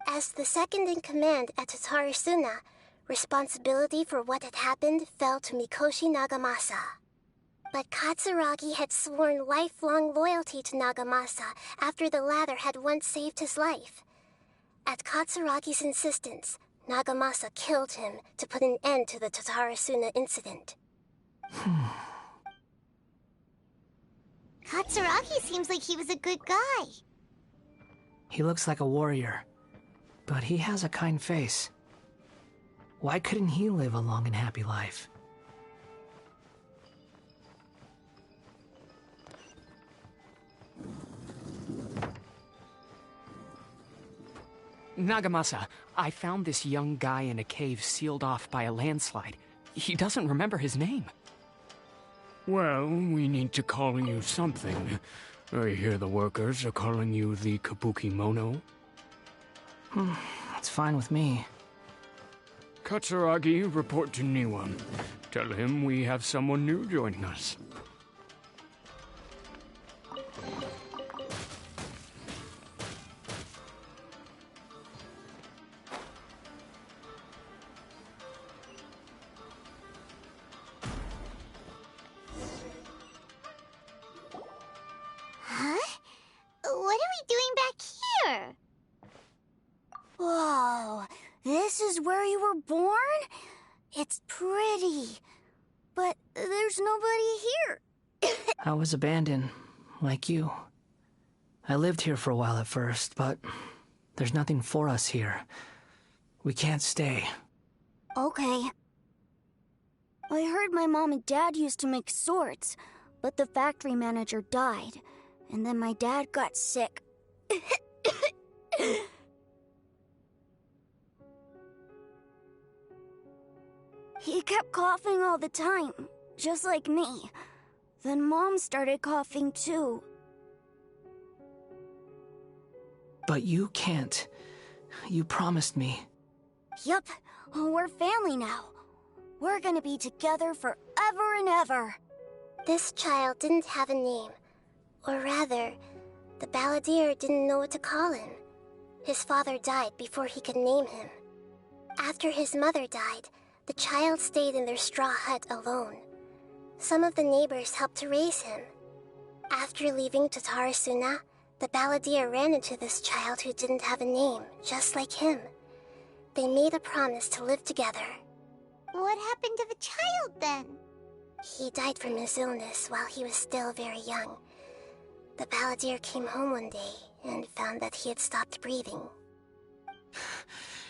As the second in command at Tatarasuna, responsibility for what had happened fell to Mikoshi Nagamasa. But Katsuragi had sworn lifelong loyalty to Nagamasa after the latter had once saved his life. At Katsuragi's insistence, Nagamasa killed him to put an end to the Tatarasuna incident. Katsuragi seems like he was a good guy. He looks like a warrior, but he has a kind face. Why couldn't he live a long and happy life? Nagamasa, I found this young guy in a cave sealed off by a landslide. He doesn't remember his name. Well, we need to call you something. I hear the workers are calling you the Kabukimono. That's fine with me. Katsuragi, report to Niwa. Tell him we have someone new joining us. What are we doing back here? Whoa, this is where you were born? It's pretty, but there's nobody here. I was abandoned, like you. I lived here for a while at first, but there's nothing for us here. We can't stay. Okay. I heard my mom and dad used to make swords, but the factory manager died, and then my dad got sick. He kept coughing all the time, just like me. Then Mom started coughing too. But you can't. You promised me. Yup, we're family now. We're gonna be together forever and ever. This child didn't have a name. Or rather, the Balladeer didn't know what to call him. His father died before he could name him. After his mother died, the child stayed in their straw hut alone. Some of the neighbors helped to raise him. After leaving Tatarasuna, the Balladeer ran into this child who didn't have a name, just like him. They made a promise to live together. What happened to the child then? He died from his illness while he was still very young. The balladeer came home one day and found that he had stopped breathing.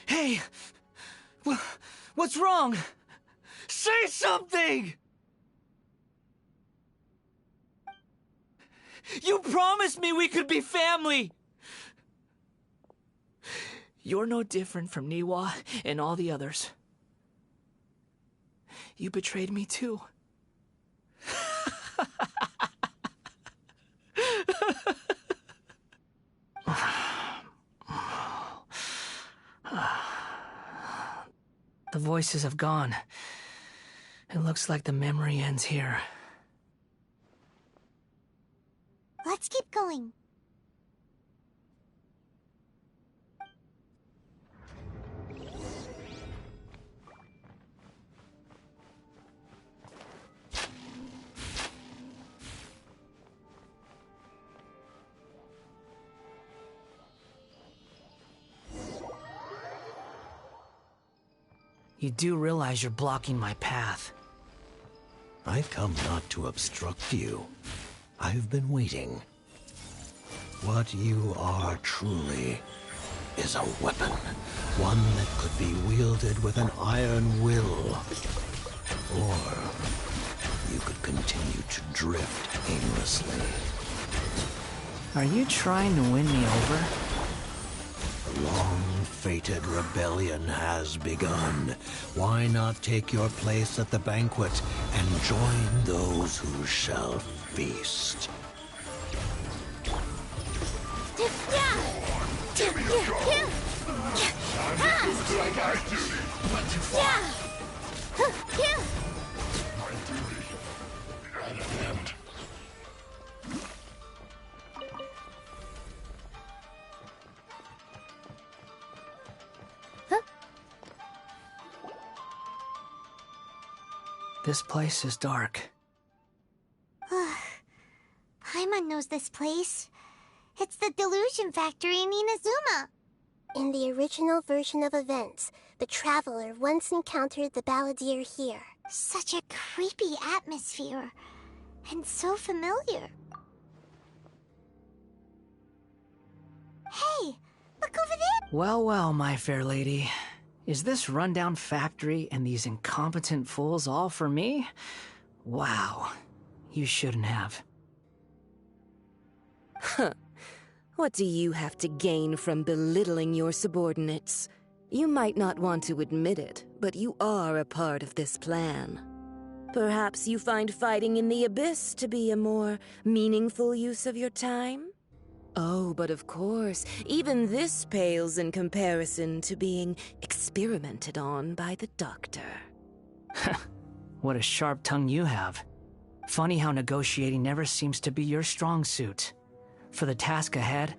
Hey! What's wrong? Say something! You promised me we could be family! You're no different from Niwa and all the others. You betrayed me too. The voices have gone. It looks like the memory ends here. Let's keep going. You do realize you're blocking my path. I've come not to obstruct you. I've been waiting. What you are truly is a weapon. One that could be wielded with an iron will. Or you could continue to drift aimlessly. Are you trying to win me over? The long-fated rebellion has begun. Why not take your place at the banquet and join those who shall feast? This place is dark. Paimon knows this place. It's the Delusion Factory in Inazuma. In the original version of events, the Traveler once encountered the balladeer here. Such a creepy atmosphere. And so familiar. Hey, look over there! Well, well, my fair lady. Is this rundown factory and these incompetent fools all for me? Wow. You shouldn't have. Huh. What do you have to gain from belittling your subordinates? You might not want to admit it, but you are a part of this plan. Perhaps you find fighting in the Abyss to be a more meaningful use of your time? Oh, but of course, even this pales in comparison to being experimented on by the doctor. What a sharp tongue you have. Funny how negotiating never seems to be your strong suit. For the task ahead,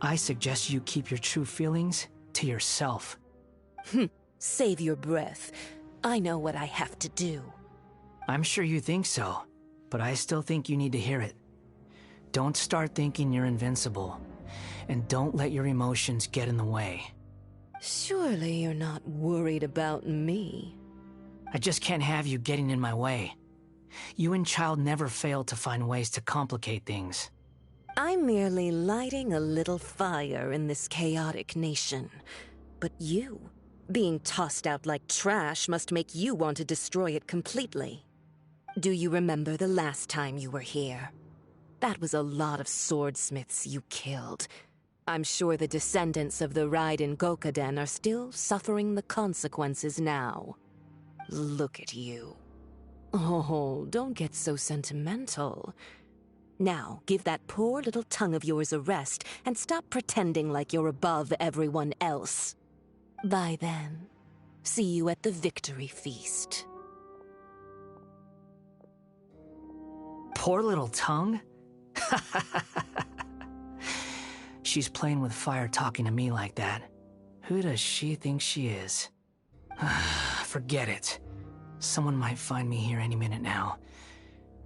I suggest you keep your true feelings to yourself. Save your breath. I know what I have to do. I'm sure you think so, but I still think you need to hear it. Don't start thinking you're invincible, and don't let your emotions get in the way. Surely you're not worried about me. I just can't have you getting in my way. You and Child never fail to find ways to complicate things. I'm merely lighting a little fire in this chaotic nation. But you, being tossed out like trash, must make you want to destroy it completely. Do you remember the last time you were here? That was a lot of swordsmiths you killed. I'm sure the descendants of the Raiden Gokaden are still suffering the consequences now. Look at you. Oh, don't get so sentimental. Now, give that poor little tongue of yours a rest and stop pretending like you're above everyone else. Bye then. See you at the victory feast. Poor little tongue? She's playing with fire talking to me like that. Who does she think she is? Forget it. Someone might find me here any minute now.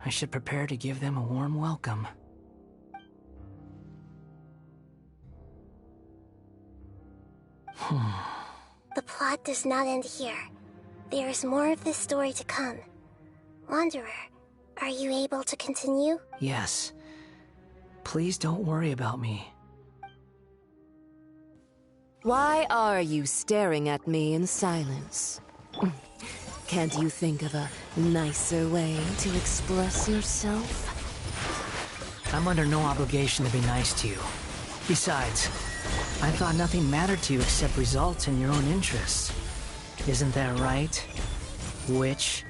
I should prepare to give them a warm welcome. The plot does not end here. There is more of this story to come. Wanderer, are you able to continue? Yes. Please don't worry about me. Why are you staring at me in silence? Can't you think of a nicer way to express yourself? I'm under no obligation to be nice to you. Besides, I thought nothing mattered to you except results and your own interests. Isn't that right, witch?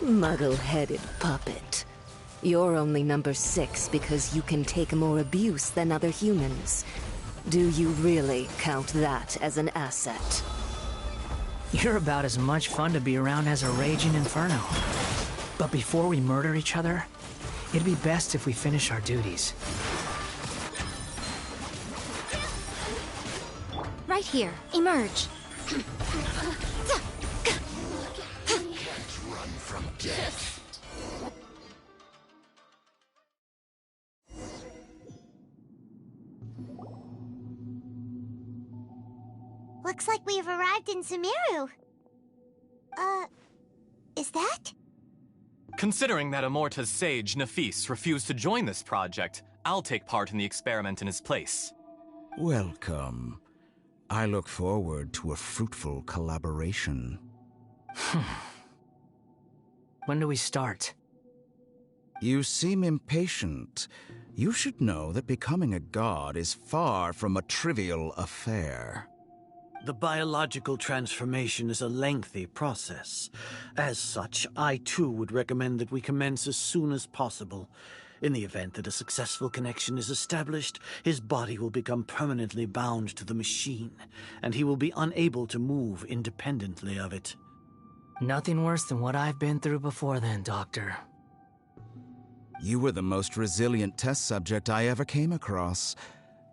Muggle-headed puppet. You're only number 6 because you can take more abuse than other humans. Do you really count that as an asset? You're about as much fun to be around as a raging inferno. But before we murder each other, it'd be best if we finish our duties. Right here. Emerge. Run from death. Looks like we've arrived in Sumeru. Is that? Considering that Amorta's sage, Nafis, refused to join this project, I'll take part in the experiment in his place. Welcome. I look forward to a fruitful collaboration. When do we start? You seem impatient. You should know that becoming a god is far from a trivial affair. The biological transformation is a lengthy process. As such, I too would recommend that we commence as soon as possible. In the event that a successful connection is established, his body will become permanently bound to the machine, and he will be unable to move independently of it. Nothing worse than what I've been through before then, Doctor. You were the most resilient test subject I ever came across.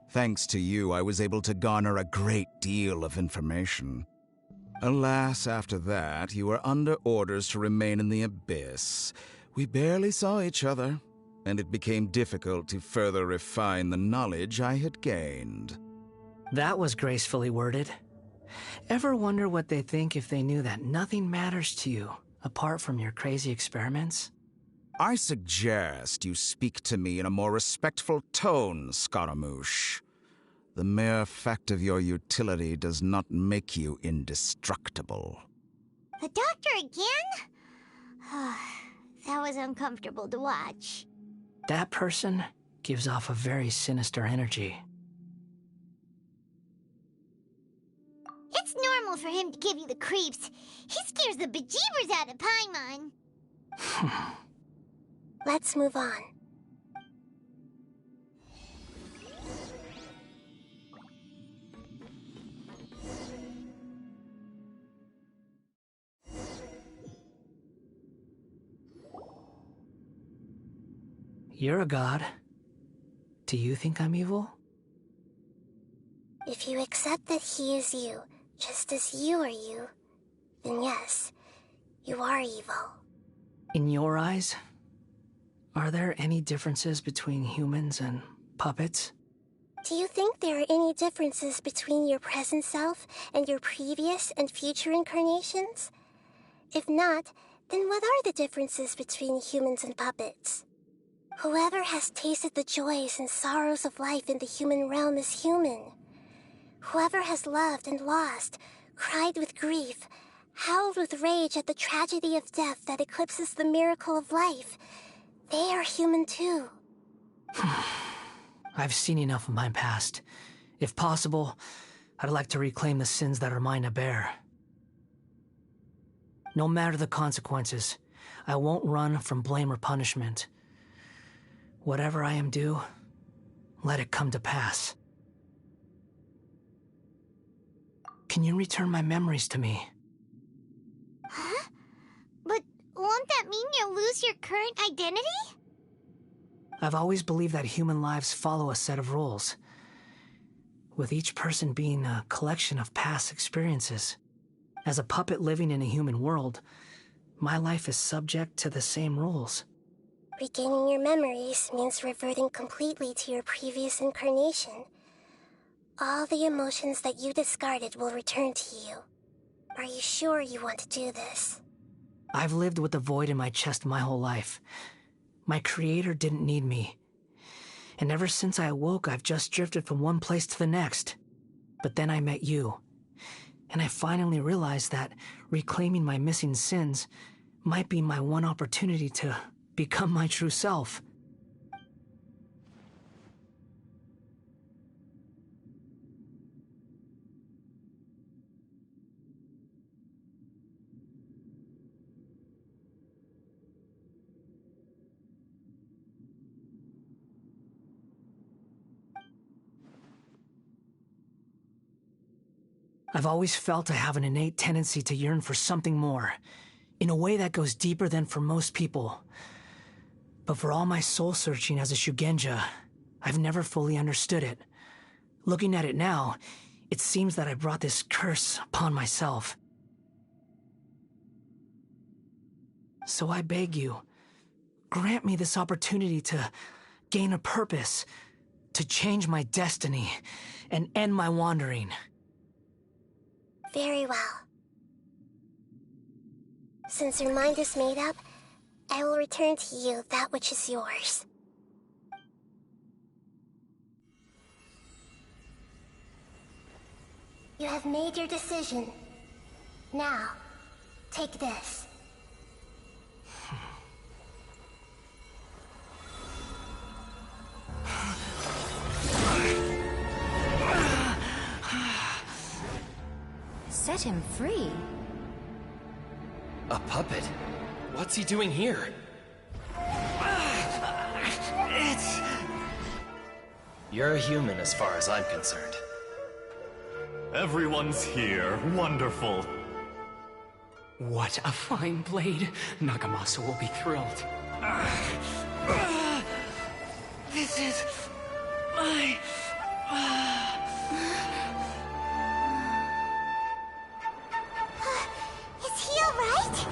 Thanks to you, I was able to garner a great deal of information. Alas, after that, you were under orders to remain in the Abyss. We barely saw each other, and it became difficult to further refine the knowledge I had gained. That was gracefully worded. Ever wonder what they think if they knew that nothing matters to you, apart from your crazy experiments? I suggest you speak to me in a more respectful tone, Scaramouche. The mere fact of your utility does not make you indestructible. The doctor again? That was uncomfortable to watch. That person gives off a very sinister energy. It's normal for him to give you the creeps. He scares the bejeebers out of Paimon. Let's move on. You're a god. Do you think I'm evil? If you accept that he is you, just as you are you, then yes, you are evil. In your eyes, are there any differences between humans and puppets? Do you think there are any differences between your present self and your previous and future incarnations? If not, then what are the differences between humans and puppets? Whoever has tasted the joys and sorrows of life in the human realm is human. Whoever has loved and lost, cried with grief, howled with rage at the tragedy of death that eclipses the miracle of life, they are human too. I've seen enough of my past. If possible, I'd like to reclaim the sins that are mine to bear. No matter the consequences, I won't run from blame or punishment. Whatever I am due, let it come to pass. Can you return my memories to me? Huh? But won't that mean you'll lose your current identity? I've always believed that human lives follow a set of rules, with each person being a collection of past experiences. As a puppet living in a human world, my life is subject to the same rules. Regaining your memories means reverting completely to your previous incarnation. All the emotions that you discarded will return to you. Are you sure you want to do this? I've lived with a void in my chest my whole life. My creator didn't need me. And ever since I awoke, I've just drifted from one place to the next. But then I met you. And I finally realized that reclaiming my missing sins might be my one opportunity to become my true self. I've always felt I have an innate tendency to yearn for something more, in a way that goes deeper than for most people. But for all my soul-searching as a Shugenja, I've never fully understood it. Looking at it now, it seems that I brought this curse upon myself. So I beg you, grant me this opportunity to gain a purpose, to change my destiny, and end my wandering. Very well. Since your mind is made up, I will return to you that which is yours. You have made your decision. Now, take this. Set him free? A puppet? What's he doing here? You're a human as far as I'm concerned. Everyone's here. Wonderful. What a fine blade. Nagamasa will be thrilled. This is my... Is he alright?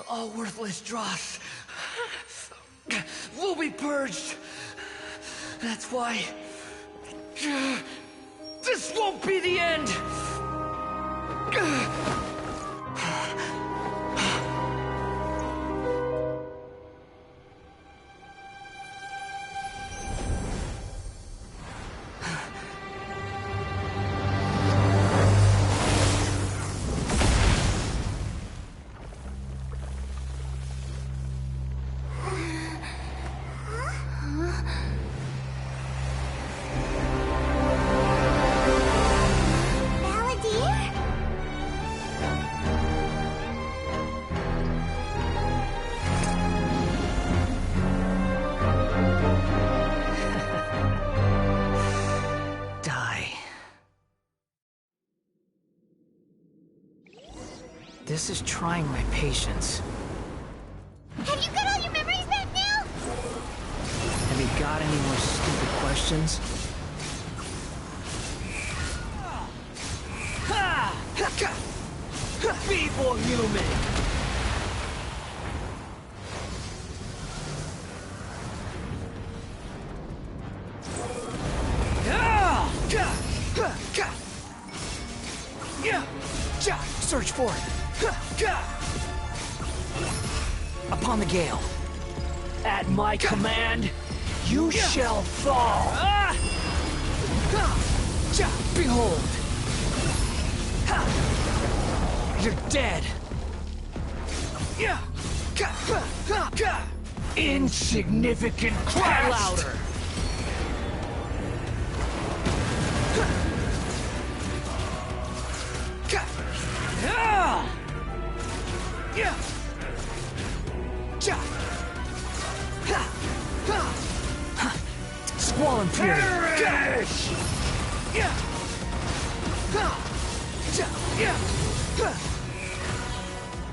All worthless dross will be purged. That's why this won't be the end. This is trying my patience. Have you got all your memories back now? Have you got any more stupid questions? Feeble human! Search for it! Upon the gale. At my command, you shall fall! Behold! You're dead! Insignificant cry louder!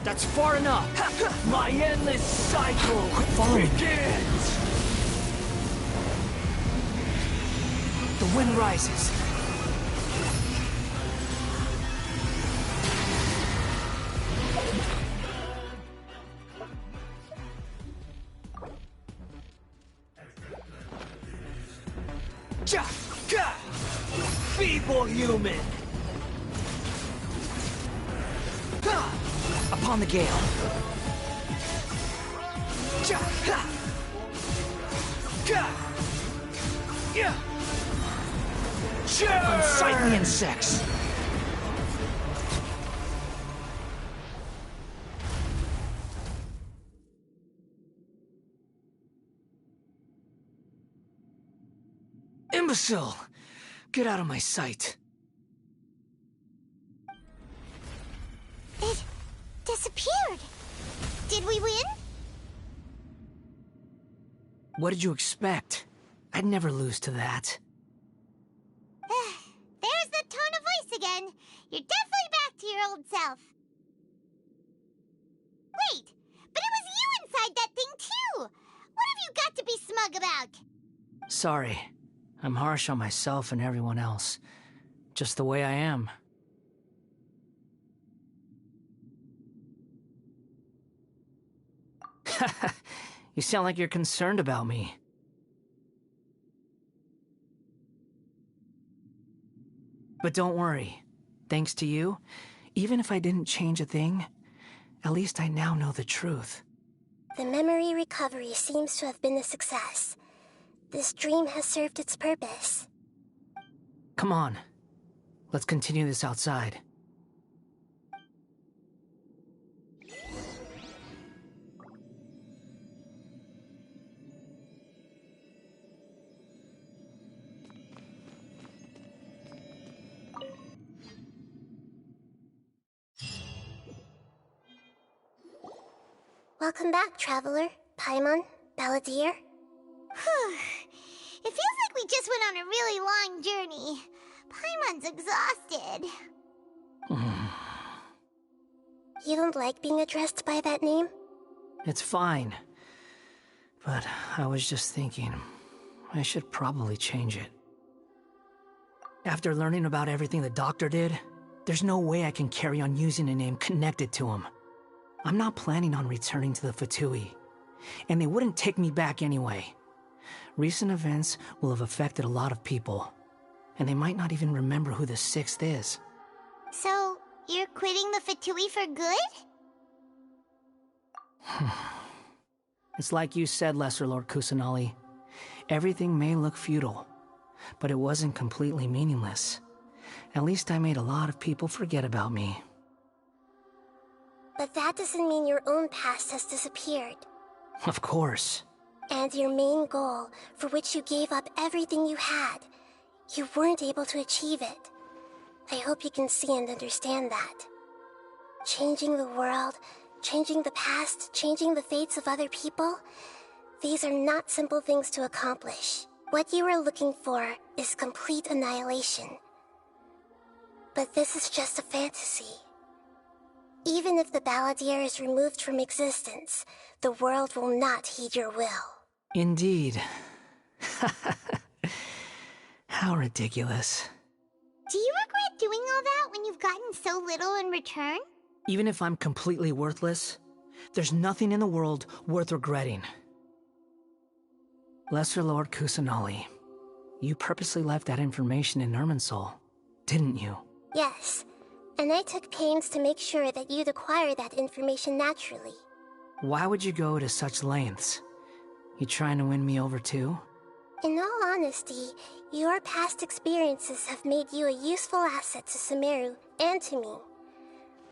That's far enough! My endless cycle begins! The wind rises. Feeble human! Upon the gale. Unsightly insects! Imbecile! Get out of my sight. It disappeared. Did we win? What did you expect? I'd never lose to that. There's the tone of voice again. You're definitely back to your old self. Wait, but it was you inside that thing too. What have you got to be smug about? Sorry. I'm harsh on myself and everyone else. Just the way I am. You sound like you're concerned about me. But don't worry. Thanks to you, even if I didn't change a thing, at least I now know the truth. The memory recovery seems to have been a success. This dream has served its purpose. Come on. Let's continue this outside. Welcome back, Traveler, Paimon, Balladeer. It feels like we just went on a really long journey. Paimon's exhausted. You don't like being addressed by that name? It's fine. But I was just thinking, I should probably change it. After learning about everything the doctor did, there's no way I can carry on using a name connected to him. I'm not planning on returning to the Fatui, and they wouldn't take me back anyway. Recent events will have affected a lot of people, and they might not even remember who the Sixth is. So, you're quitting the Fatui for good? It's like you said, Lesser Lord Kusanali. Everything may look futile, but it wasn't completely meaningless. At least I made a lot of people forget about me. But that doesn't mean your own past has disappeared. Of course. And your main goal, for which you gave up everything you had, you weren't able to achieve it. I hope you can see and understand that. Changing the world, changing the past, changing the fates of other people, these are not simple things to accomplish. What you are looking for is complete annihilation. But this is just a fantasy. Even if the Balladeer is removed from existence, the world will not heed your will. Indeed. How ridiculous. Do you regret doing all that when you've gotten so little in return? Even if I'm completely worthless, there's nothing in the world worth regretting. Lesser Lord Kusanali, you purposely left that information in Irminsul, didn't you? Yes, and I took pains to make sure that you'd acquire that information naturally. Why would you go to such lengths? You trying to win me over too? In all honesty, your past experiences have made you a useful asset to Sumeru and to me.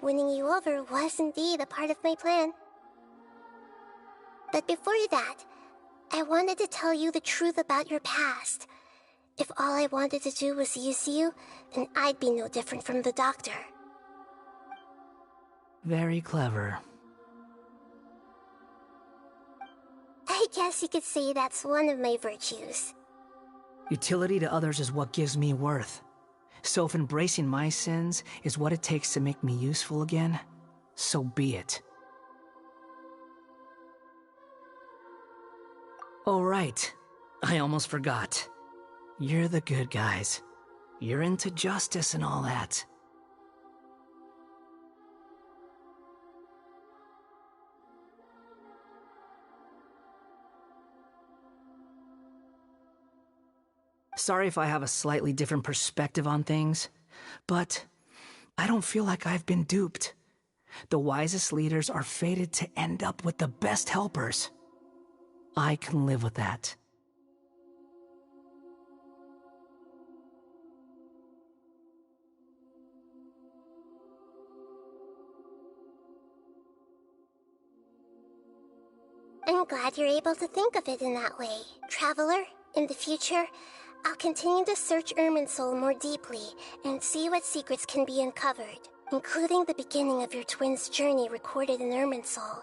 Winning you over was indeed a part of my plan. But before that, I wanted to tell you the truth about your past. If all I wanted to do was use you, then I'd be no different from the doctor. Very clever. I guess you could say that's one of my virtues. Utility to others is what gives me worth. So if embracing my sins is what it takes to make me useful again, so be it. Oh, right. I almost forgot. You're the good guys. You're into justice and all that. Sorry if I have a slightly different perspective on things, but I don't feel like I've been duped. The wisest leaders are fated to end up with the best helpers. I can live with that. I'm glad you're able to think of it in that way. Traveler, in the future, I'll continue to search Irminsul more deeply and see what secrets can be uncovered, including the beginning of your twins' journey recorded in Irminsul.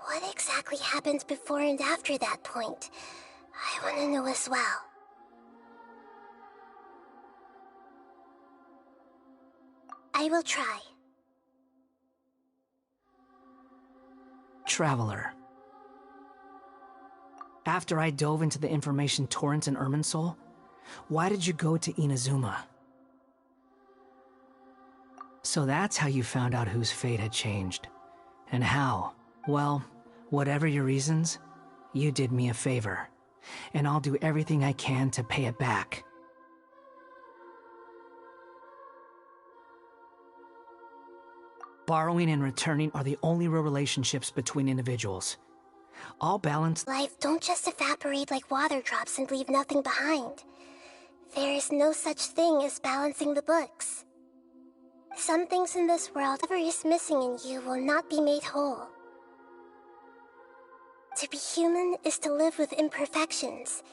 What exactly happened before and after that point? I want to know as well. I will try. Traveler. After I dove into the information torrent in Irminsul, why did you go to Inazuma? So that's how you found out whose fate had changed. And how? Well, whatever your reasons, you did me a favor. And I'll do everything I can to pay it back. Borrowing and returning are the only real relationships between individuals. All balanced Life don't just evaporate like water drops and leave nothing behind. There is no such thing as balancing the books. Some things in this world, whatever is missing in you will not be made whole. To be human is to live with imperfections.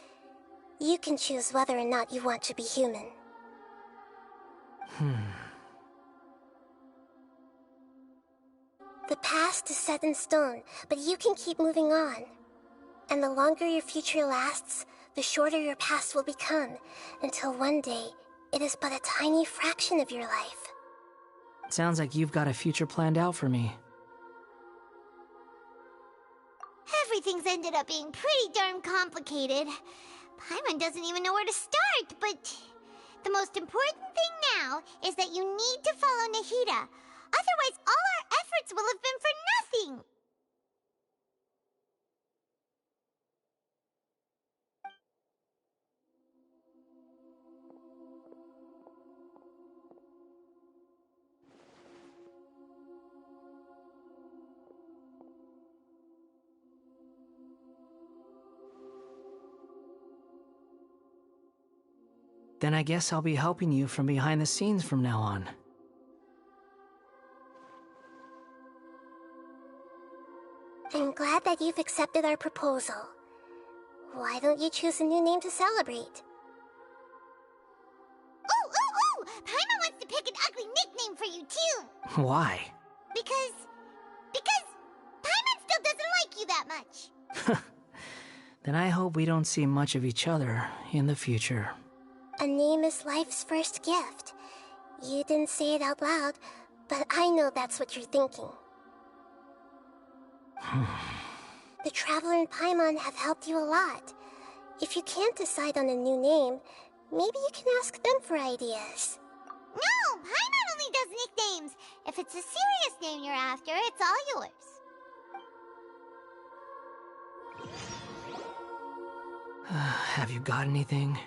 You can choose whether or not you want to be human. The past is set in stone, but you can keep moving on. And the longer your future lasts, the shorter your past will become, until one day, it is but a tiny fraction of your life. Sounds like you've got a future planned out for me. Everything's ended up being pretty darn complicated. Paimon doesn't even know where to start, but the most important thing now is that you need to follow Nahida. Otherwise, all our efforts will have been for nothing. Then I guess I'll be helping you from behind the scenes from now on. I'm glad that you've accepted our proposal. Why don't you choose a new name to celebrate? Ooh! Paimon wants to pick an ugly nickname for you, too! Why? Because Paimon still doesn't like you that much. Then I hope we don't see much of each other in the future. A name is life's first gift. You didn't say it out loud, but I know that's what you're thinking. The Traveler and Paimon have helped you a lot. If you can't decide on a new name, maybe you can ask them for ideas. No! Paimon only does nicknames! If it's a serious name you're after, it's all yours. Have you got anything?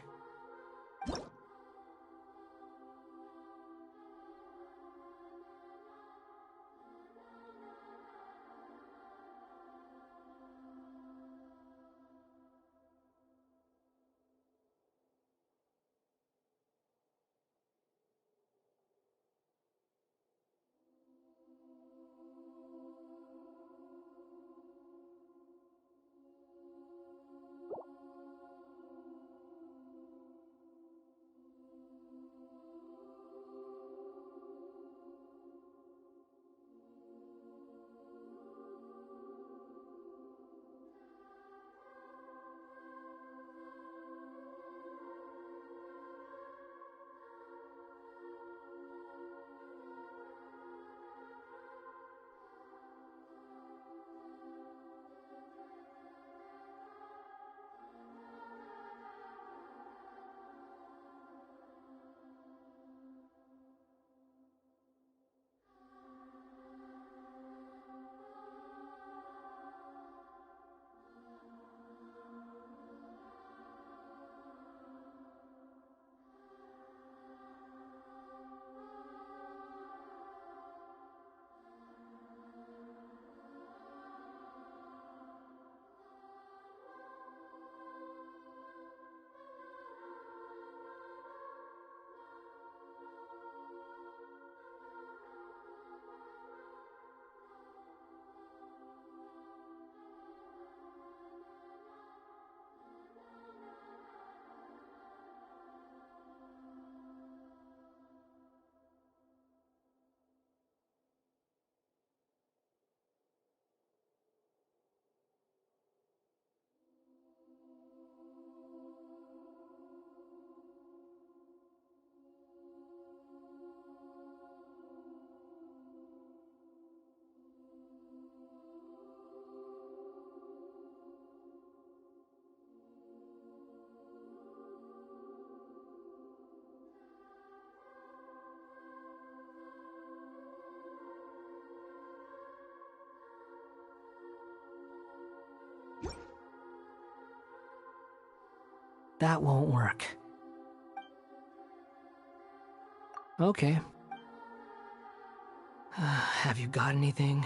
That won't work. Okay. Have you got anything?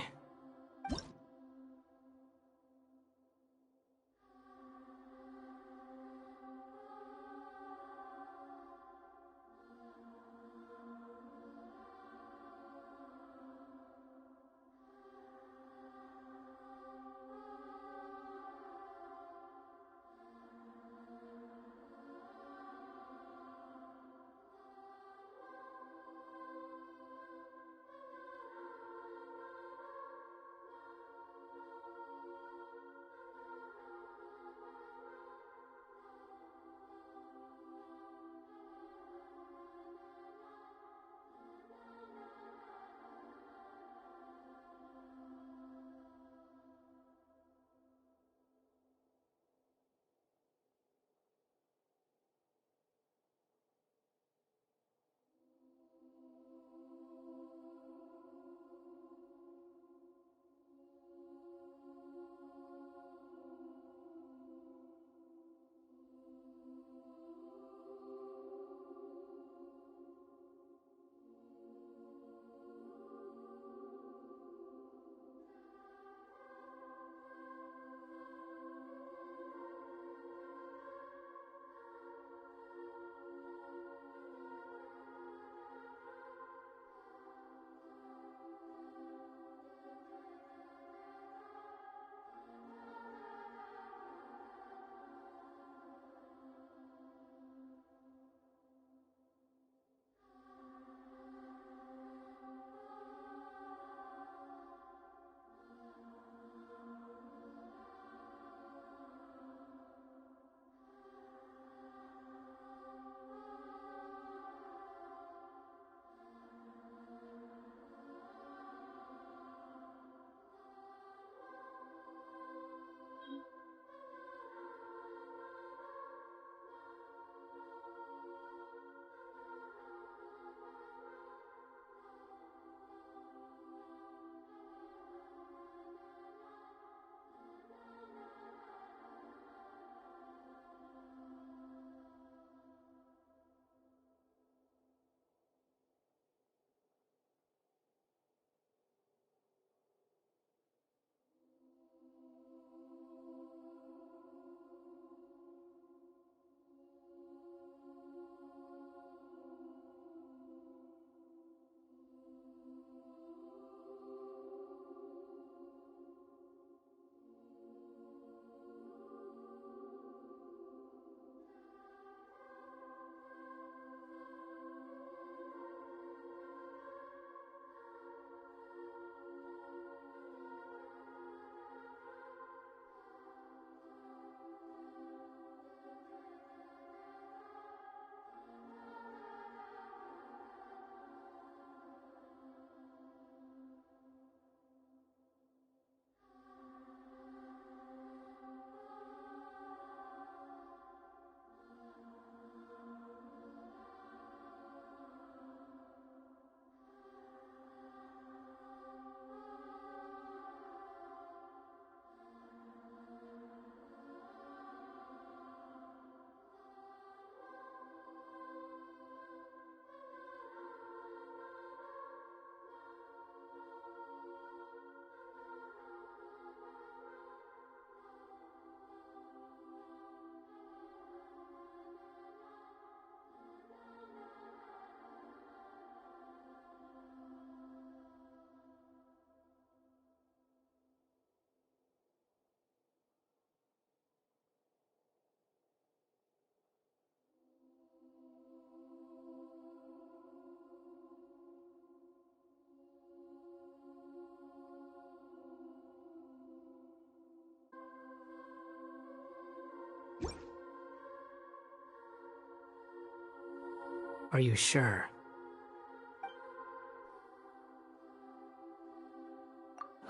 Are you sure?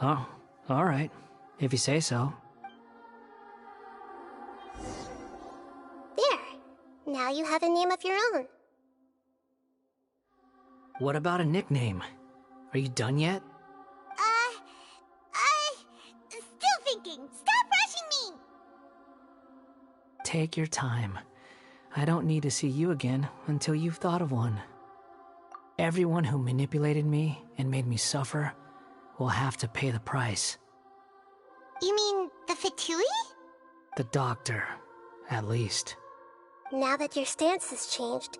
Oh, all right. If you say so. There. Now you have a name of your own. What about a nickname? Are you done yet? Still thinking. Stop rushing me! Take your time. I don't need to see you again until you've thought of one. Everyone who manipulated me and made me suffer will have to pay the price. You mean the Fatui? The doctor, at least. Now that your stance has changed,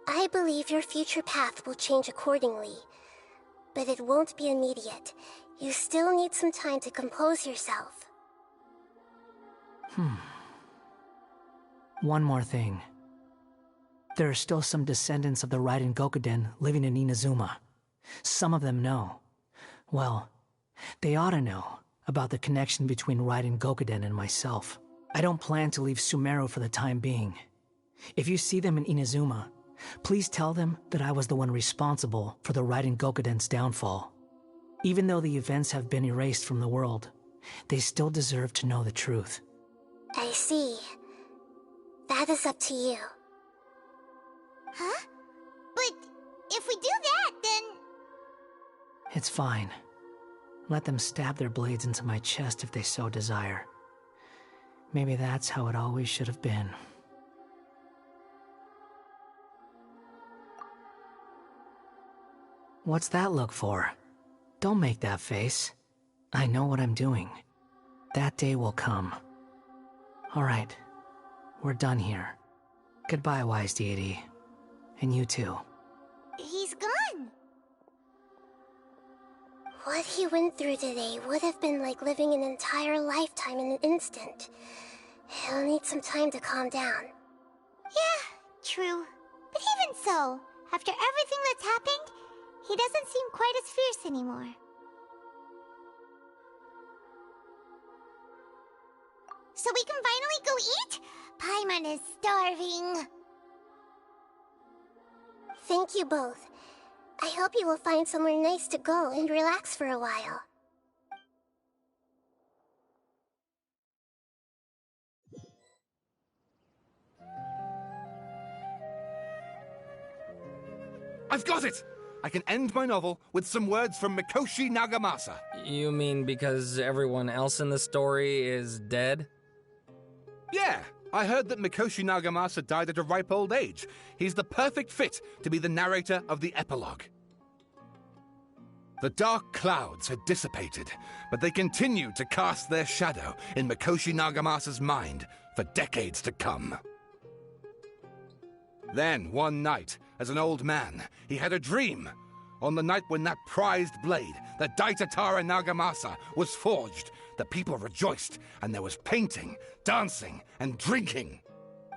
I believe your future path will change accordingly. But it won't be immediate. You still need some time to compose yourself. One more thing. There are still some descendants of the Raiden Gokuden living in Inazuma. Some of them know. Well, they ought to know about the connection between Raiden Gokuden and myself. I don't plan to leave Sumeru for the time being. If you see them in Inazuma, please tell them that I was the one responsible for the Raiden Gokuden's downfall. Even though the events have been erased from the world, they still deserve to know the truth. I see. That is up to you. Huh? But if we do that, then... It's fine. Let them stab their blades into my chest if they so desire. Maybe that's how it always should have been. What's that look for? Don't make that face. I know what I'm doing. That day will come. All right. We're done here. Goodbye, wise deity. And you too. He's gone. What he went through today would have been like living an entire lifetime in an instant. He'll need some time to calm down. Yeah, true. But even so, after everything that's happened, he doesn't seem quite as fierce anymore. So we can finally go eat? Paimon is starving. Thank you both. I hope you will find somewhere nice to go and relax for a while. I've got it! I can end my novel with some words from Mikoshi Nagamasa. You mean because everyone else in the story is dead? Yeah, I heard that Mikoshi Nagamasa died at a ripe old age. He's the perfect fit to be the narrator of the epilogue. The dark clouds had dissipated, but they continued to cast their shadow in Mikoshi Nagamasa's mind for decades to come. Then, one night, as an old man, he had a dream. On the night when that prized blade, the Daitatara Nagamasa, was forged, the people rejoiced, and there was painting, dancing, and drinking.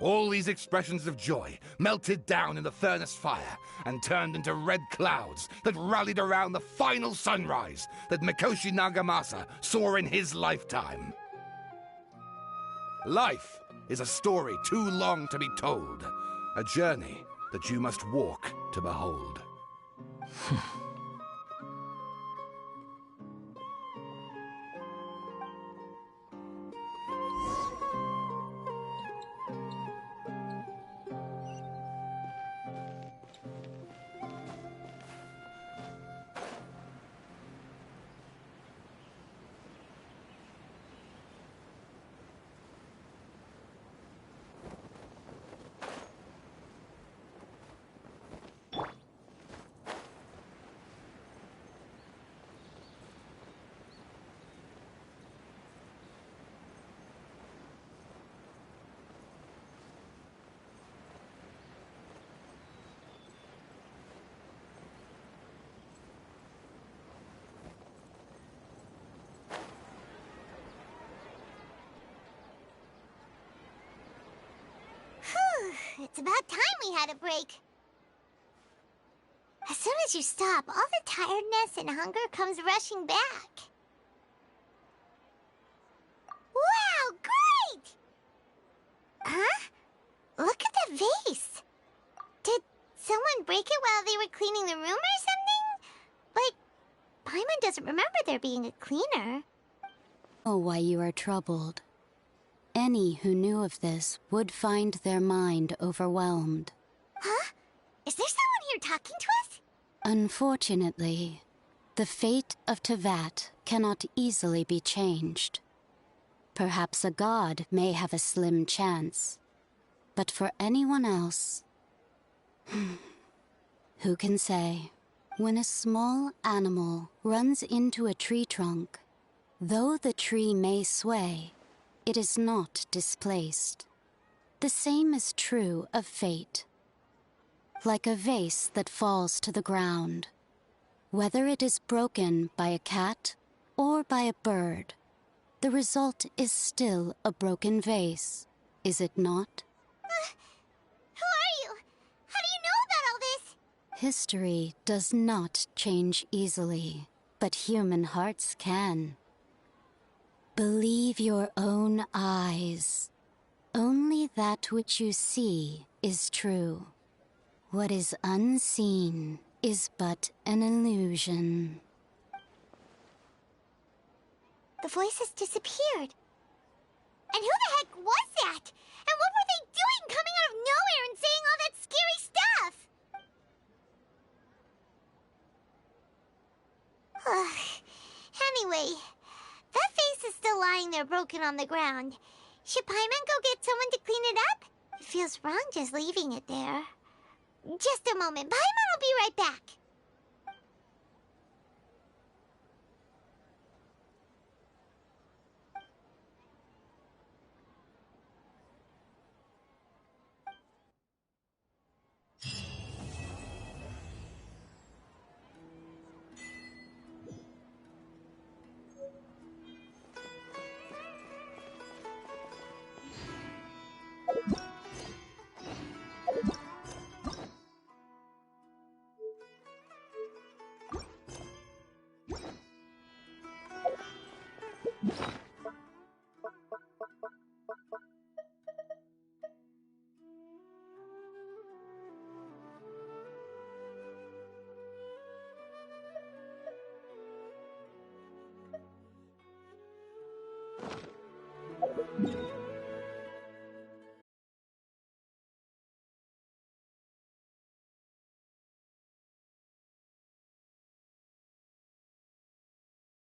All these expressions of joy melted down in the furnace fire and turned into red clouds that rallied around the final sunrise that Mikoshi Nagamasa saw in his lifetime. Life is a story too long to be told, a journey that you must walk to behold. It's about time we had a break. As soon as you stop, all the tiredness and hunger comes rushing back. Wow, great! Huh? Look at that vase. Did someone break it while they were cleaning the room or something? But Paimon doesn't remember there being a cleaner. Oh, why you are troubled. Any who knew of this would find their mind overwhelmed. Huh? Is there someone here talking to us? Unfortunately, the fate of Tevat cannot easily be changed. Perhaps a god may have a slim chance. But for anyone else, who can say? When a small animal runs into a tree trunk, though the tree may sway, it is not displaced. The same is true of fate. Like a vase that falls to the ground, whether it is broken by a cat or by a bird, the result is still a broken vase, is it not? Who are you? How do you know about all this? History does not change easily, but human hearts can. Believe your own eyes. Only that which you see is true. What is unseen is but an illusion. The voice has disappeared. And who the heck was that? And what were they doing coming out of nowhere and saying all that scary stuff? Anyway, that face is still lying there broken on the ground. Should Paimon go get someone to clean it up? It feels wrong just leaving it there. Just a moment. Paimon will be right back.